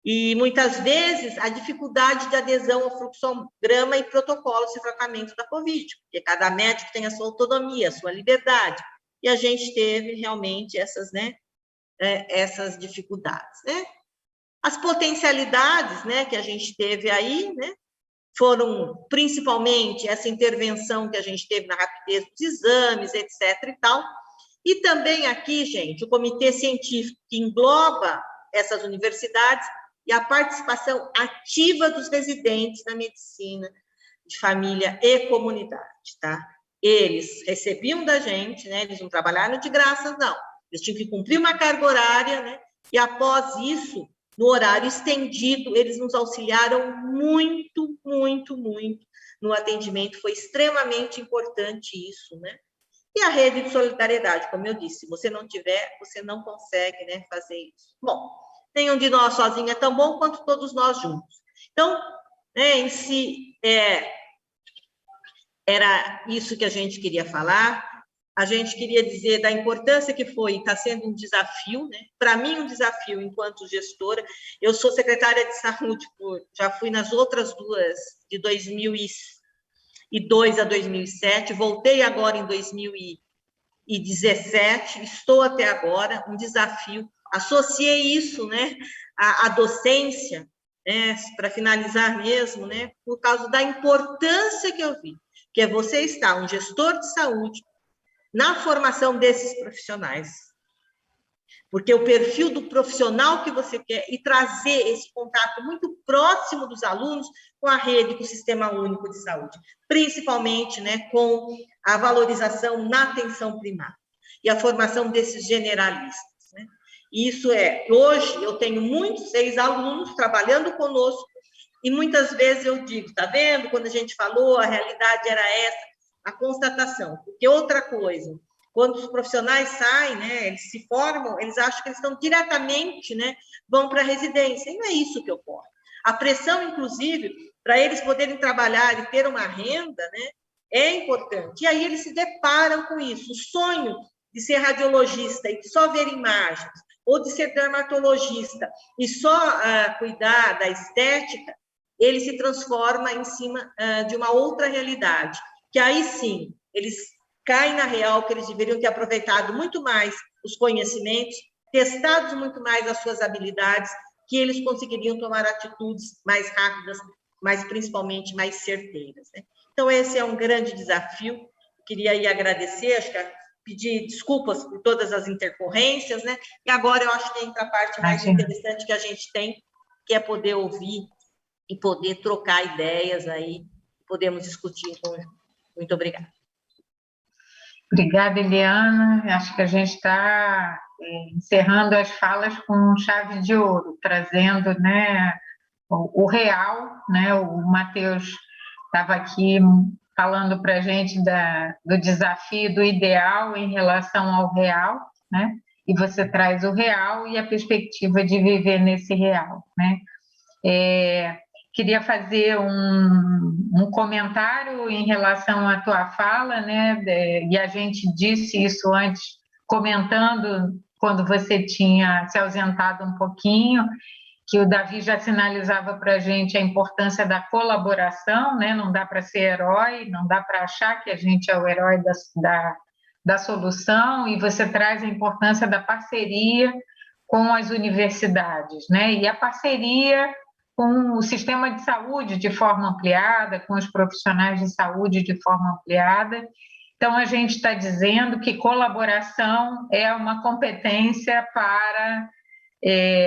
E muitas vezes a dificuldade de adesão ao fluxograma e protocolos de tratamento da Covid, porque cada médico tem a sua autonomia, a sua liberdade. E a gente teve realmente essas, né? Essas dificuldades, né? As potencialidades, né, que a gente teve aí, né, foram principalmente essa intervenção que a gente teve na rapidez dos exames, etc. e tal. E também aqui, gente, o comitê científico que engloba essas universidades e a participação ativa dos residentes na medicina de família e comunidade, tá? Eles recebiam da gente, né, eles não trabalharam de graça, não. Eles tinham que cumprir uma carga horária, né, e após isso, no horário estendido, eles nos auxiliaram muito, muito, muito no atendimento. Foi extremamente importante isso, né? E a rede de solidariedade, como eu disse, se você não tiver, você não consegue, né, fazer isso. Bom, nenhum de nós sozinho é tão bom quanto todos nós juntos. Então, né, em si, era isso que a gente queria falar. A gente queria dizer da importância que foi, está sendo um desafio, né? Para mim, um desafio enquanto gestora. Eu sou secretária de saúde, já fui nas outras duas, de 2002 a 2007, voltei agora em 2017, estou até agora, um desafio. Associei isso, né, à docência, né, para finalizar mesmo, né, por causa da importância que eu vi, que é você estar, um gestor de saúde, na formação desses profissionais, porque o perfil do profissional que você quer e trazer esse contato muito próximo dos alunos com a rede, com o Sistema Único de Saúde, principalmente, né, com a valorização na atenção primária e a formação desses generalistas, né? Isso hoje eu tenho muitos ex-alunos trabalhando conosco e muitas vezes eu digo, tá vendo? Quando a gente falou, a realidade era essa, a constatação, porque outra coisa, quando os profissionais saem, né, eles se formam, eles acham que eles estão diretamente, né, vão para a residência, e não é isso que ocorre. A pressão, inclusive, para eles poderem trabalhar e ter uma renda, né, é importante, e aí eles se deparam com isso, o sonho de ser radiologista e de só ver imagens, ou de ser dermatologista e só cuidar da estética, ele se transforma em cima de uma outra realidade, que aí sim, eles caem na real, que eles deveriam ter aproveitado muito mais os conhecimentos, testado muito mais as suas habilidades, que eles conseguiriam tomar atitudes mais rápidas, mas principalmente mais certeiras, né? Então, esse é um grande desafio. Queria aí agradecer, acho que pedir desculpas por todas as intercorrências, né? E agora eu acho que entra a parte mais interessante que a gente tem, que é poder ouvir e poder trocar ideias aí, podemos discutir em conjunto. Muito obrigada.
Obrigada, Eliana. Acho que a gente está encerrando as falas com chave de ouro, trazendo, né, o real, né? O Matheus estava aqui falando para a gente do desafio, do ideal em relação ao real, né? E você traz o real e a perspectiva de viver nesse real, né? Queria fazer um comentário em relação à tua fala, né? E a gente disse isso antes, comentando quando você tinha se ausentado um pouquinho, que o Davi já sinalizava para a gente a importância da colaboração, né? Não dá para ser herói, não dá para achar que a gente é o herói da solução, e você traz a importância da parceria com as universidades, né? E a parceria com o sistema de saúde de forma ampliada, com os profissionais de saúde de forma ampliada. Então, a gente está dizendo que colaboração é uma competência para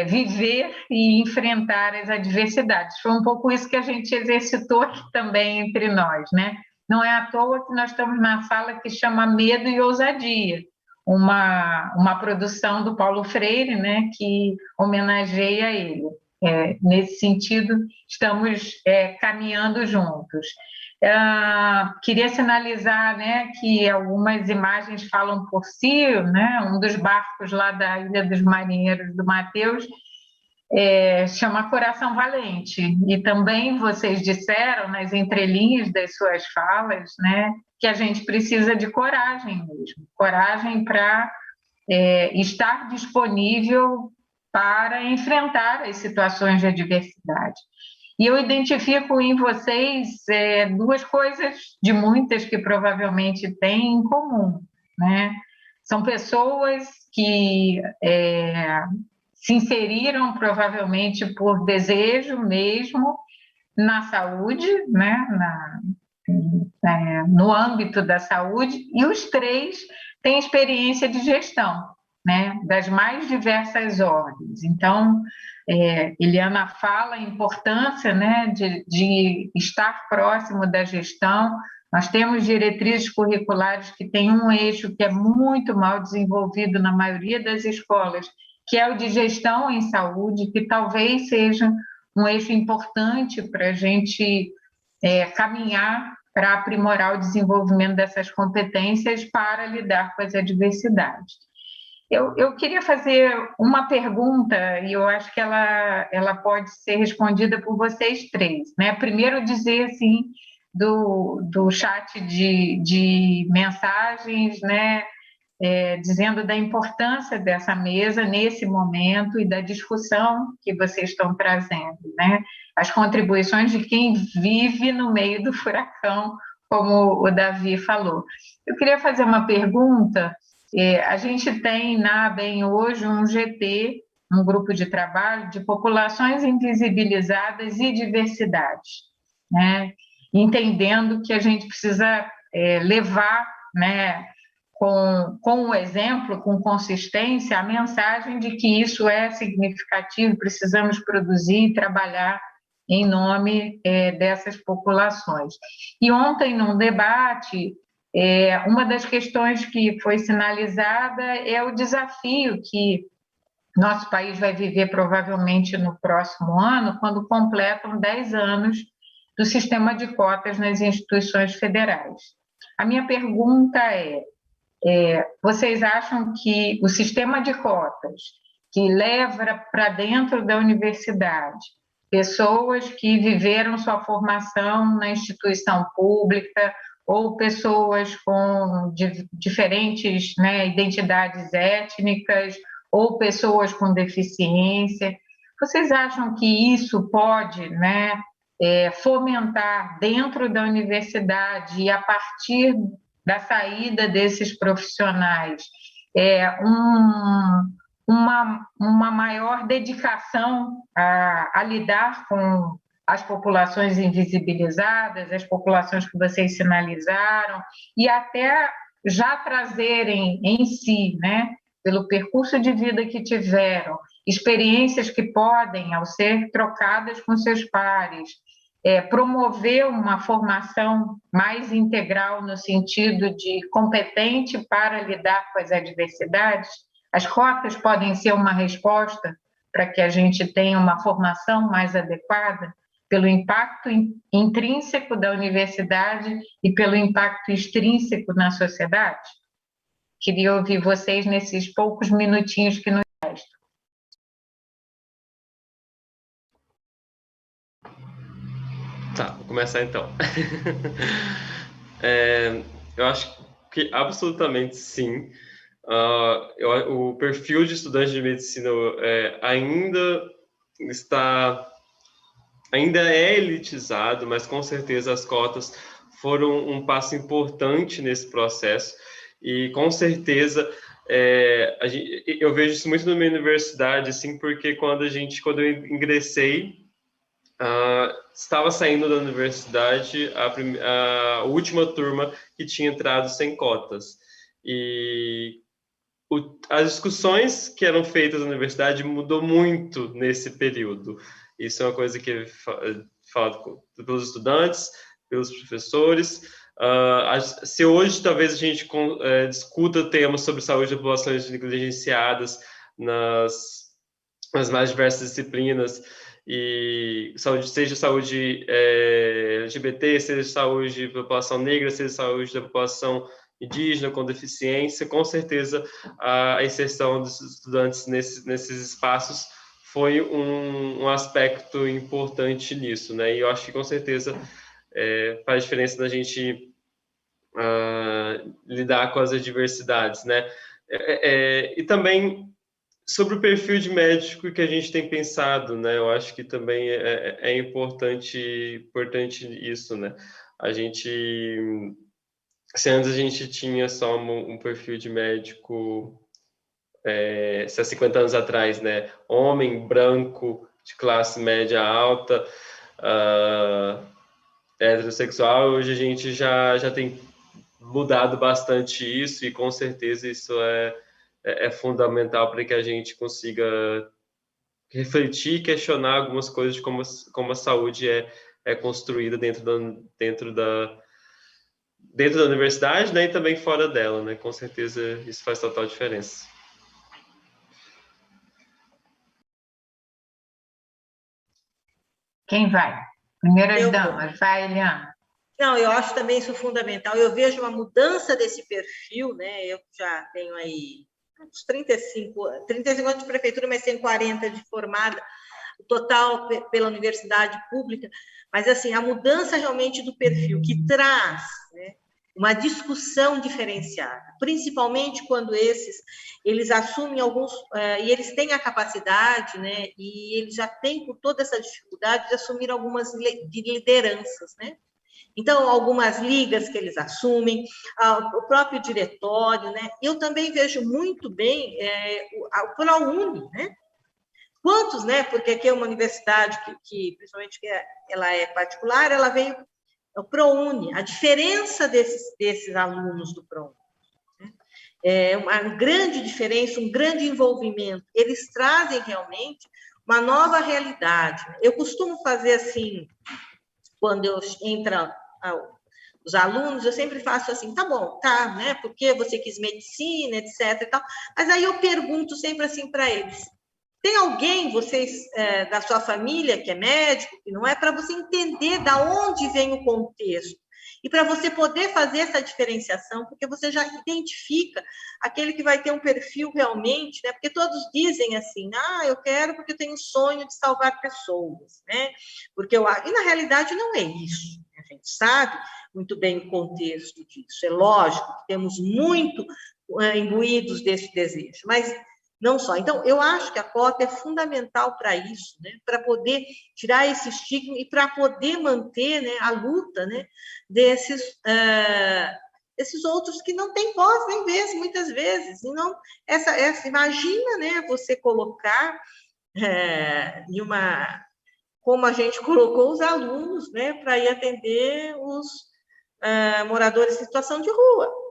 viver e enfrentar as adversidades. Foi um pouco isso que a gente exercitou aqui também entre nós, né? Não é à toa que nós estamos na sala que chama Medo e Ousadia, uma produção do Paulo Freire, né, que homenageia ele. Nesse sentido, estamos caminhando juntos. Queria sinalizar, né, que algumas imagens falam por si, né? Um dos barcos lá da Ilha dos Marinheiros do Mateus chama Coração Valente, e também vocês disseram nas entrelinhas das suas falas, né, que a gente precisa de coragem mesmo, coragem para estar disponível para enfrentar as situações de adversidade. E eu identifico em vocês duas coisas de muitas que provavelmente têm em comum, né? São pessoas que se inseriram provavelmente por desejo mesmo na saúde, né? No âmbito da saúde, e os três têm experiência de gestão, né? Das mais diversas ordens. Então, Eliana fala a importância, né, de estar próximo da gestão. Nós temos diretrizes curriculares que têm um eixo que é muito mal desenvolvido na maioria das escolas, que é o de gestão em saúde, que talvez seja um eixo importante para a gente caminhar para aprimorar o desenvolvimento dessas competências para lidar com as adversidades. Eu queria fazer uma pergunta, e eu acho que ela pode ser respondida por vocês três, né? Primeiro, dizer, assim, do chat de mensagens, né? Dizendo da importância dessa mesa nesse momento e da discussão que vocês estão trazendo, né? As contribuições de quem vive no meio do furacão, como o Davi falou. Eu queria fazer uma pergunta. A gente tem na ABEM hoje um GT, um grupo de trabalho de populações invisibilizadas e diversidade, né? Entendendo que a gente precisa levar, né, com o exemplo, com consistência, a mensagem de que isso é significativo, precisamos produzir e trabalhar em nome dessas populações. E ontem, num debate, uma das questões que foi sinalizada é o desafio que nosso país vai viver provavelmente no próximo ano, quando completam 10 anos do sistema de cotas nas instituições federais. A minha pergunta vocês acham que o sistema de cotas, que leva para dentro da universidade pessoas que viveram sua formação na instituição pública, ou pessoas com diferentes, né, identidades étnicas, ou pessoas com deficiência, vocês acham que isso pode, né, fomentar dentro da universidade e a partir da saída desses profissionais uma maior dedicação a lidar com as populações invisibilizadas, as populações que vocês sinalizaram, e até já trazerem em si, né, pelo percurso de vida que tiveram, experiências que podem, ao ser trocadas com seus pares, promover uma formação mais integral no sentido de competente para lidar com as adversidades? As cotas podem ser uma resposta para que a gente tenha uma formação mais adequada, pelo impacto intrínseco da universidade e pelo impacto extrínseco na sociedade? Queria ouvir vocês nesses poucos minutinhos que nos restam.
Tá, vou começar então. Eu acho que absolutamente sim. O perfil de estudante de medicina ainda é elitizado, mas com certeza as cotas foram um passo importante nesse processo, e com certeza eu vejo isso muito na minha universidade, assim, porque quando eu ingressei, estava saindo da universidade a última turma que tinha entrado sem cotas, e as discussões que eram feitas na universidade mudou muito nesse período. Isso é uma coisa que é falado pelos estudantes, pelos professores. Se hoje talvez a gente discuta temas sobre saúde de populações negligenciadas nas mais diversas disciplinas, e saúde, seja saúde LGBT, seja saúde da população negra, seja saúde da população indígena com deficiência, com certeza a inserção dos estudantes nesses espaços foi um aspecto importante nisso, né? E eu acho que com certeza faz diferença da gente lidar com as adversidades, né? E também sobre o perfil de médico que a gente tem pensado, né? Eu acho que também é importante isso, né? Se antes a gente tinha só um perfil de médico, se há 50 anos atrás, né? Homem, branco, de classe média alta, heterossexual, hoje a gente já tem mudado bastante isso, e com certeza isso é fundamental para que a gente consiga refletir e questionar algumas coisas de como a saúde é construída dentro da universidade, né, e também fora dela, né? Com certeza isso faz total diferença.
Quem vai? Primeiras damas. Vai, Eliana.
Não, eu acho também isso fundamental. Eu vejo uma mudança desse perfil, né? Eu já tenho aí uns 35 anos de prefeitura, mas tenho 40 de formada, o total pela universidade pública. Mas, assim, a mudança realmente do perfil, que traz, né, uma discussão diferenciada, principalmente quando eles assumem alguns, e eles têm a capacidade, né, e eles já têm, por toda essa dificuldade, de assumir algumas lideranças, né? Então, algumas ligas que eles assumem, o próprio diretório, né? Eu também vejo muito bem o ProUni, né? Quantos, né? Porque aqui é uma universidade que principalmente que ela é particular, ela veio o ProUni, a diferença desses alunos do ProUni. É uma grande diferença, um grande envolvimento. Eles trazem realmente uma nova realidade. Eu costumo fazer assim, quando entram os alunos, eu sempre faço assim, tá bom, tá, né? Porque você quis medicina, etc. E tal. Mas aí eu pergunto sempre assim para eles: tem alguém, vocês, da sua família, que é médico, que não é, para você entender da onde vem o contexto e para você poder fazer essa diferenciação, porque você já identifica aquele que vai ter um perfil realmente, né? Porque todos dizem assim, eu quero porque eu tenho um sonho de salvar pessoas, né? E na realidade não é isso. A gente sabe muito bem o contexto disso. É lógico que temos muito imbuídos desse desejo, mas não só. Então, eu acho que a cota é fundamental para isso, né? Para poder tirar esse estigma e para poder manter, né, a luta, né, desses outros que não têm voz nem vez, muitas vezes. E não, imagina, né, você colocar como a gente colocou os alunos, né, para ir atender os moradores em situação de rua.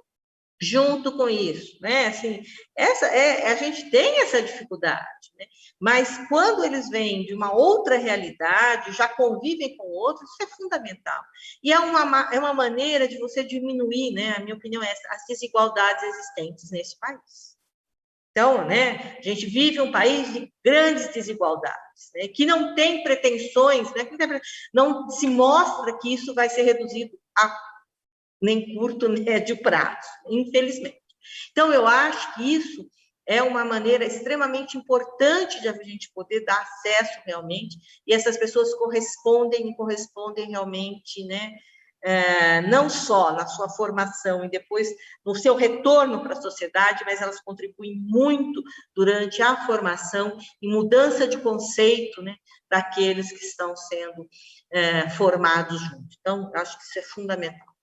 Junto com isso, né? Assim, a gente tem essa dificuldade, né? Mas quando eles vêm de uma outra realidade, já convivem com outros, isso é fundamental. E é uma maneira de você diminuir, né? A minha opinião é essa, as desigualdades existentes nesse país. Então, né? A gente vive um país de grandes desigualdades, né? Que não tem pretensões, né? Não se mostra que isso vai ser reduzido a nem curto, médio prazo, infelizmente. Então, eu acho que isso é uma maneira extremamente importante de a gente poder dar acesso realmente, e essas pessoas correspondem realmente, né? Não só na sua formação e depois no seu retorno para a sociedade, mas elas contribuem muito durante a formação e mudança de conceito, né, daqueles que estão sendo formados juntos. Então, acho que isso é fundamental.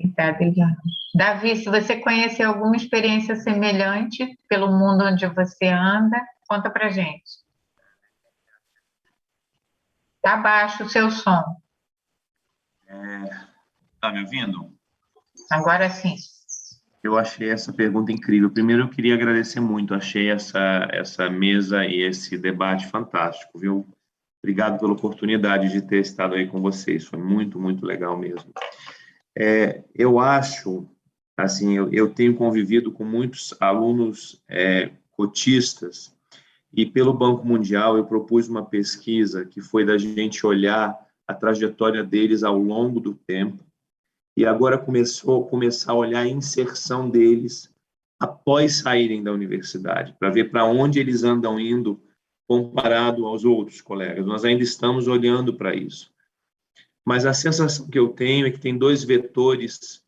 Obrigada, Eliana. Davi, se você conhece alguma experiência semelhante pelo mundo onde você anda, conta pra gente. Está baixo o seu som.
Tá me ouvindo?
Agora sim.
Eu achei essa pergunta incrível. Primeiro, eu queria agradecer muito. Achei essa mesa e esse debate fantástico, viu? Obrigado pela oportunidade de ter estado aí com vocês. Foi muito, muito legal mesmo. Eu acho, assim, eu tenho convivido com muitos alunos cotistas e pelo Banco Mundial eu propus uma pesquisa que foi da gente olhar a trajetória deles ao longo do tempo e agora começar a olhar a inserção deles após saírem da universidade, para ver para onde eles andam indo comparado aos outros colegas. Nós ainda estamos olhando para isso. Mas a sensação que eu tenho é que tem dois vetores,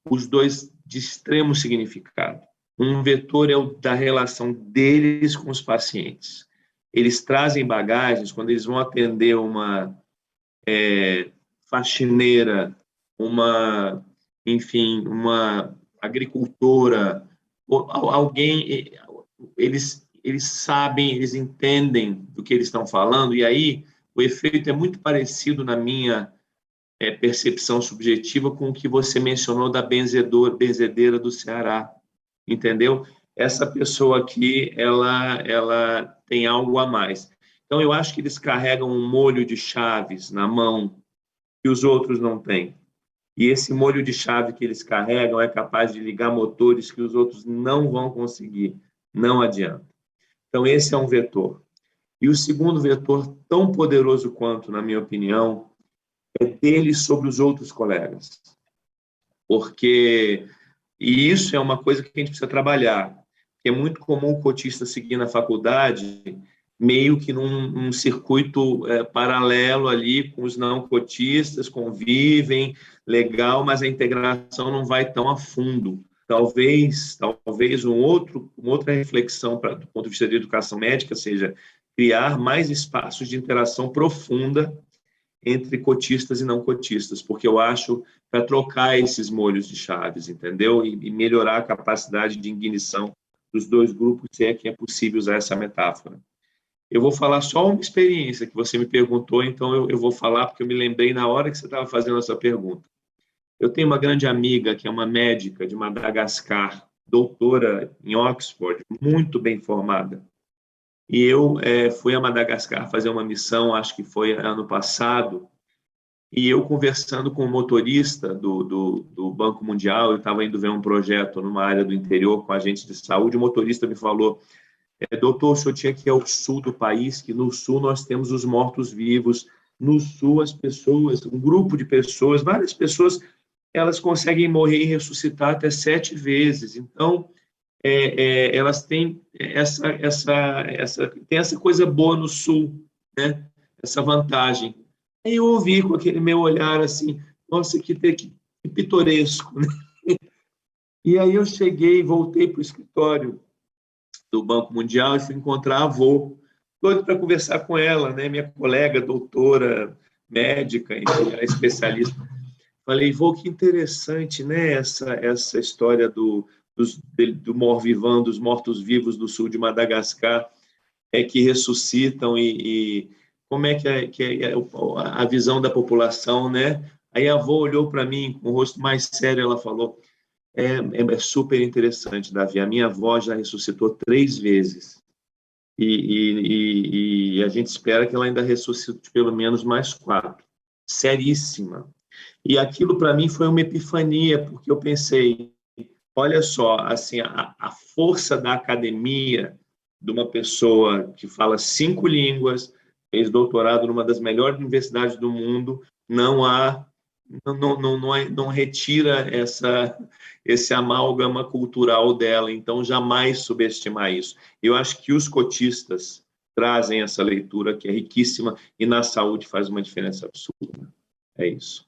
os dois de extremo significado. Um vetor é o da relação deles com os pacientes. Eles trazem bagagens, quando eles vão atender uma faxineira, enfim, uma agricultora, alguém, eles sabem, eles entendem do que eles estão falando, e aí o efeito é muito parecido na minha percepção subjetiva com o que você mencionou da benzedeira do Ceará, entendeu? Essa pessoa aqui, ela tem algo a mais. Então, eu acho que eles carregam um molho de chaves na mão que os outros não têm. E esse molho de chave que eles carregam é capaz de ligar motores que os outros não vão conseguir. Não adianta. Então, esse é um vetor. E o segundo vetor, tão poderoso quanto, na minha opinião, é dele sobre os outros colegas. Porque, e isso é uma coisa que a gente precisa trabalhar, que é muito comum o cotista seguir na faculdade meio que num circuito paralelo ali com os não cotistas, convivem, legal, mas a integração não vai tão a fundo. Talvez uma outra reflexão do ponto de vista da educação médica seja criar mais espaços de interação profunda entre cotistas e não cotistas, porque eu acho para trocar esses molhos de chaves, entendeu? E melhorar a capacidade de ignição dos dois grupos, se é que é possível usar essa metáfora. Eu vou falar só uma experiência que você me perguntou, então eu vou falar porque eu me lembrei na hora que você estava fazendo essa pergunta. Eu tenho uma grande amiga que é uma médica de Madagascar, doutora em Oxford, muito bem formada. E eu fui a Madagascar fazer uma missão, acho que foi ano passado, e eu conversando com o motorista do Banco Mundial, eu estava indo ver um projeto numa área do interior com agentes de saúde, o motorista me falou: doutor, o senhor tinha que ir ao sul do país, que no sul nós temos os mortos-vivos, no sul as pessoas, um grupo de pessoas, várias pessoas, elas conseguem morrer e ressuscitar até 7 vezes, então elas têm tem essa coisa boa no sul, né? Essa vantagem. Aí eu ouvi com aquele meu olhar assim, nossa, que pitoresco, né? E aí eu cheguei, voltei para o escritório do Banco Mundial e fui encontrar a avó, doido para conversar com ela, né? Minha colega, doutora, médica, enfim, ela é especialista. Falei, vô, que interessante, né? Essa história do mor-vivant, dos mortos-vivos do sul de Madagascar, que ressuscitam e como é que é a visão da população, né? Aí a avó olhou para mim com o rosto mais sério, ela falou: é super interessante, Davi. A minha avó já ressuscitou 3 vezes e a gente espera que ela ainda ressuscite pelo menos mais 4. Seríssima. E aquilo para mim foi uma epifania, porque eu pensei, olha só, assim, a força da academia de uma pessoa que fala 5 línguas, fez doutorado numa das melhores universidades do mundo, não retira esse amálgama cultural dela, então jamais subestimar isso. Eu acho que os cotistas trazem essa leitura que é riquíssima e na saúde faz uma diferença absurda. É isso.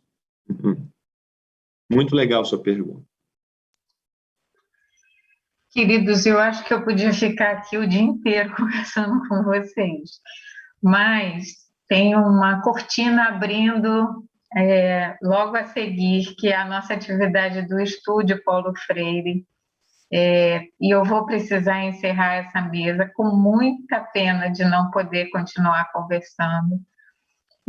Muito legal sua pergunta.
Queridos, eu acho que eu podia ficar aqui o dia inteiro conversando com vocês, mas tem uma cortina abrindo logo a seguir, que é a nossa atividade do Estúdio Paulo Freire, e eu vou precisar encerrar essa mesa com muita pena de não poder continuar conversando.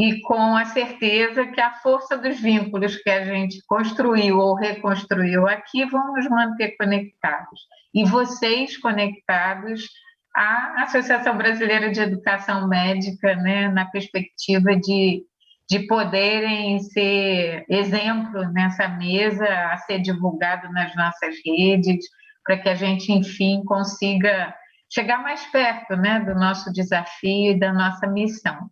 e com a certeza que a força dos vínculos que a gente construiu ou reconstruiu aqui vão nos manter conectados. E vocês conectados à Associação Brasileira de Educação Médica, né, na perspectiva de poderem ser exemplo nessa mesa, a ser divulgado nas nossas redes, para que a gente, enfim, consiga chegar mais perto, né, do nosso desafio e da nossa missão.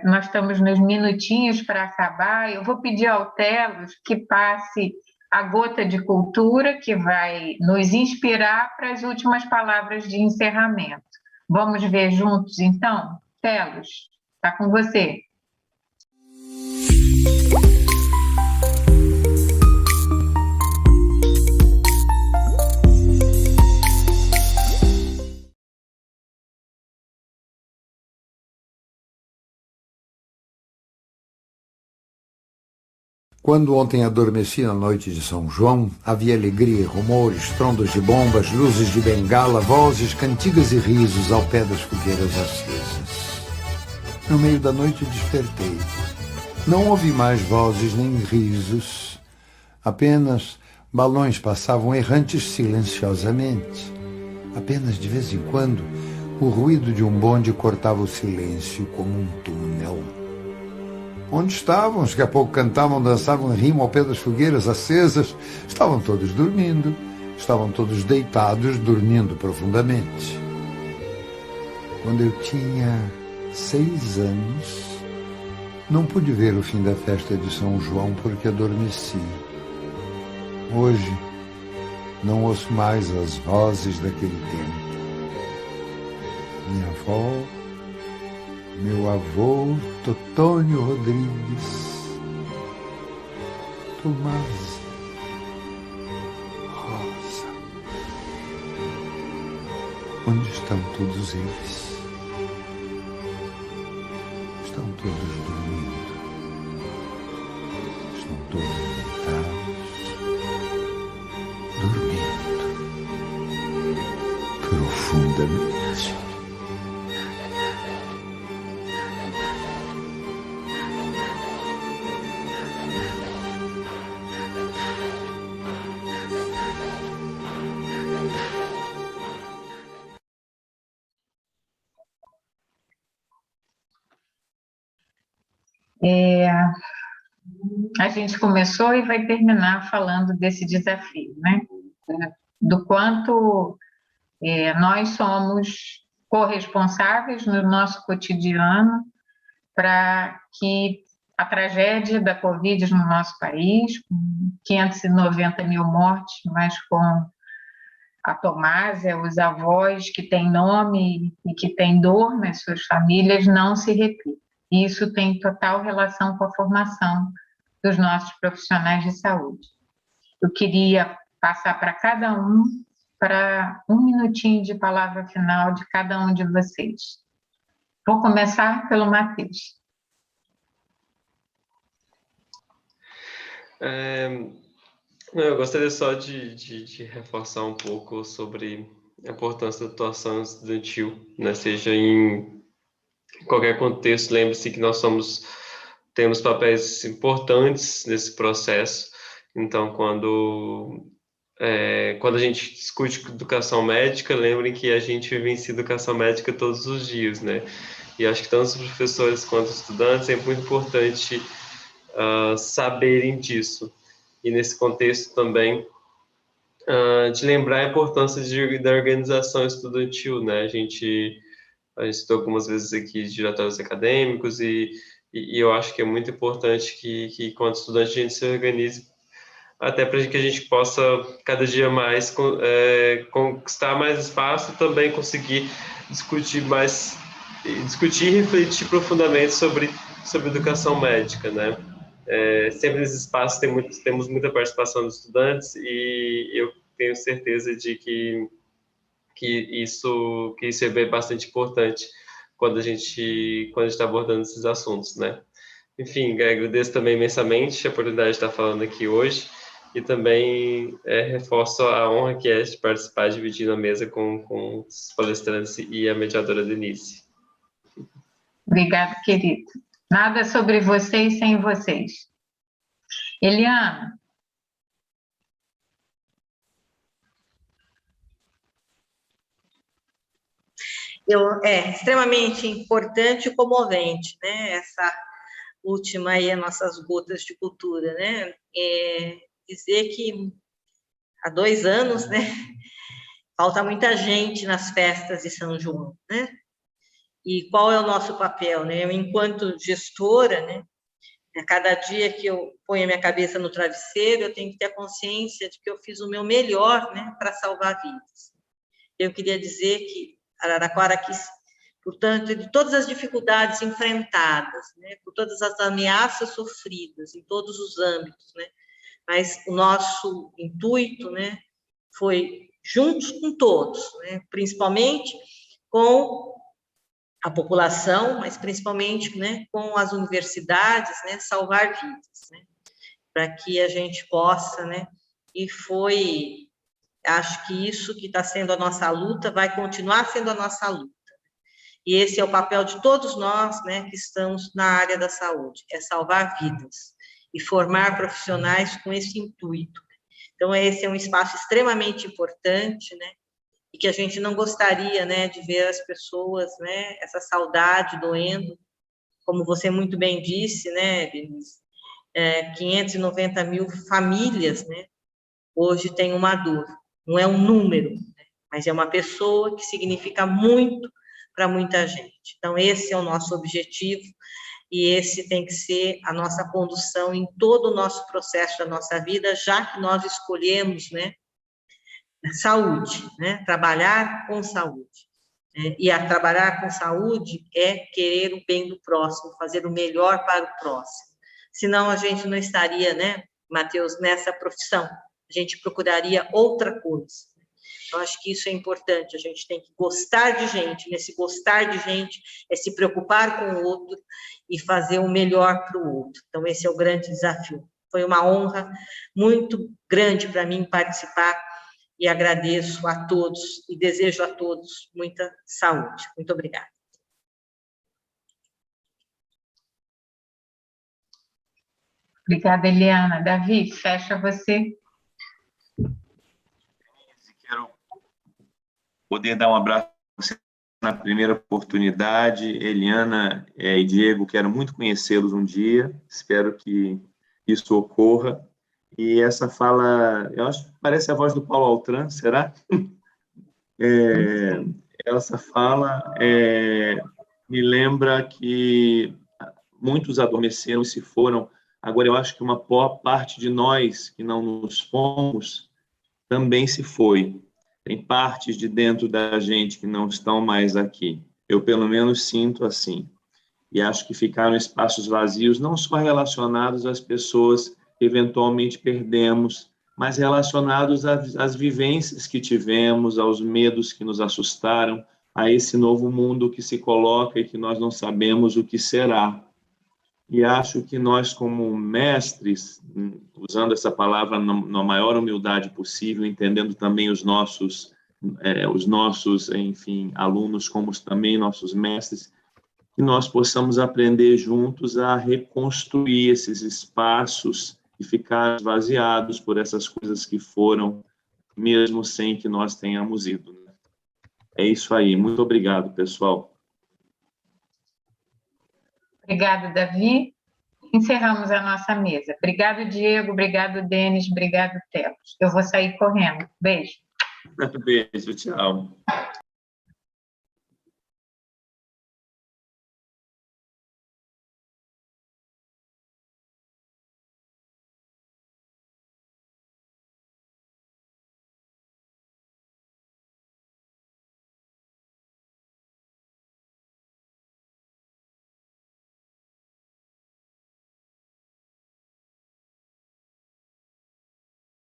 Nós estamos nos minutinhos para acabar. Eu vou pedir ao Telos que passe a gota de cultura, que vai nos inspirar para as últimas palavras de encerramento. Vamos ver juntos, então? Telos, está com você.
Quando ontem adormeci na noite de São João, havia alegria, rumores, trondos de bombas, luzes de bengala, vozes, cantigas e risos ao pé das fogueiras acesas. No meio da noite despertei. Não ouvi mais vozes nem risos. Apenas balões passavam errantes silenciosamente. Apenas de vez em quando, o ruído de um bonde cortava o silêncio como um túnel. Onde estavam os que há pouco cantavam, dançavam em rimo ao pé das fogueiras acesas? Estavam todos dormindo, estavam todos deitados, dormindo profundamente. Quando eu tinha 6 anos, não pude ver o fim da festa de São João porque adormeci. Hoje, não ouço mais as vozes daquele tempo. Minha avó, meu avô, Totônio Rodrigues, Tomás, Rosa. Onde estão todos eles? Estão todos dormindo. Estão todos deitados, dormindo profundamente.
A gente começou e vai terminar falando desse desafio, né? Do quanto nós somos corresponsáveis no nosso cotidiano para que a tragédia da Covid no nosso país, com 590 mil mortes, mas com a Tomásia, os avós que têm nome e que têm dor nas suas famílias, não se repita. E isso tem total relação com a formação dos nossos profissionais de saúde. Eu queria passar para cada um, para 1 minutinho de palavra final de cada um de vocês. Vou começar pelo Matheus.
Eu gostaria só de reforçar um pouco sobre a importância da atuação estudantil, né? Seja em qualquer contexto, lembre-se que nós temos papéis importantes nesse processo. Então, quando a gente discute educação médica, lembrem que a gente vivencia educação médica todos os dias, né? E acho que tanto os professores quanto os estudantes é muito importante saberem disso. E nesse contexto também, de lembrar a importância da organização estudantil, né? A gente citou algumas vezes aqui diretórios acadêmicos e eu acho que é muito importante que enquanto estudante, a gente se organize até para que a gente possa, cada dia mais, conquistar mais espaço e também conseguir discutir e refletir profundamente sobre educação médica, né? Sempre nesse espaço temos muita participação dos estudantes e eu tenho certeza de que isso é bastante importante quando a gente está abordando esses assuntos, né? Enfim, agradeço também imensamente a oportunidade de estar falando aqui hoje e também reforço a honra que é de participar, dividindo a mesa com os palestrantes e a mediadora Denise.
Obrigada, querido. Nada sobre vocês sem vocês. Eliana.
É extremamente importante e comovente, né? Essa última aí, as nossas gotas de cultura, né? Dizer que há 2 anos, né? Falta muita gente nas festas de São João, né? E qual é o nosso papel, né? Eu, enquanto gestora, né? A cada dia que eu ponho a minha cabeça no travesseiro, eu tenho que ter a consciência de que eu fiz o meu melhor, né? Para salvar vidas. Eu queria dizer que Araraquara quis, portanto, de todas as dificuldades enfrentadas, né? Por todas as ameaças sofridas em todos os âmbitos, né? Mas o nosso intuito, né? Foi juntos com todos, né? Principalmente com a população, mas principalmente, né, com as universidades, né, salvar vidas, né, para que a gente possa, né, e foi, acho que isso que está sendo a nossa luta vai continuar sendo a nossa luta. E esse é o papel de todos nós, né, que estamos na área da saúde, é salvar vidas e formar profissionais com esse intuito. Então, esse é um espaço extremamente importante, né, e que a gente não gostaria, né, de ver as pessoas, né, essa saudade doendo, como você muito bem disse, né, Denise, 590 mil famílias, né, hoje têm uma dor, não é um número, né, mas é uma pessoa que significa muito para muita gente. Então, esse é o nosso objetivo, e esse tem que ser a nossa condução em todo o nosso processo da nossa vida, já que nós escolhemos, né, saúde, né? Trabalhar com saúde. E a trabalhar com saúde é querer o bem do próximo, fazer o melhor para o próximo. Senão a gente não estaria, né, Matheus, nessa profissão. A gente procuraria outra coisa. Eu acho que isso é importante. A gente tem que gostar de gente. Nesse gostar de gente é se preocupar com o outro e fazer o melhor para o outro. Então, esse é o grande desafio. Foi uma honra muito grande para mim participar e agradeço a todos e desejo a todos muita saúde. Muito obrigada.
Obrigada, Eliana. Davi, fecha você.
Quero poder dar um abraço para você na primeira oportunidade. Eliana e Diego, quero muito conhecê-los um dia. Espero que isso ocorra. E essa fala, eu acho que parece a voz do Paulo Altran, será? Essa fala me lembra que muitos adormeceram e se foram. Agora, eu acho que uma boa parte de nós que não nos fomos também se foi. Tem partes de dentro da gente que não estão mais aqui. Eu, pelo menos, sinto assim. E acho que ficaram espaços vazios, não só relacionados às pessoas que eventualmente perdemos, mas relacionados às vivências que tivemos, aos medos que nos assustaram, a esse novo mundo que se coloca e que nós não sabemos o que será. E acho que nós, como mestres, usando essa palavra na maior humildade possível, entendendo também os nossos, enfim, alunos como também nossos mestres, que nós possamos aprender juntos a reconstruir esses espaços e ficar esvaziados por essas coisas que foram, mesmo sem que nós tenhamos ido. É isso aí. Muito obrigado, pessoal.
Obrigada, Davi. Encerramos a nossa mesa. Obrigado, Diego. Obrigado, Denis. Obrigado, Telos. Eu vou sair correndo. Beijo.
Beijo, tchau.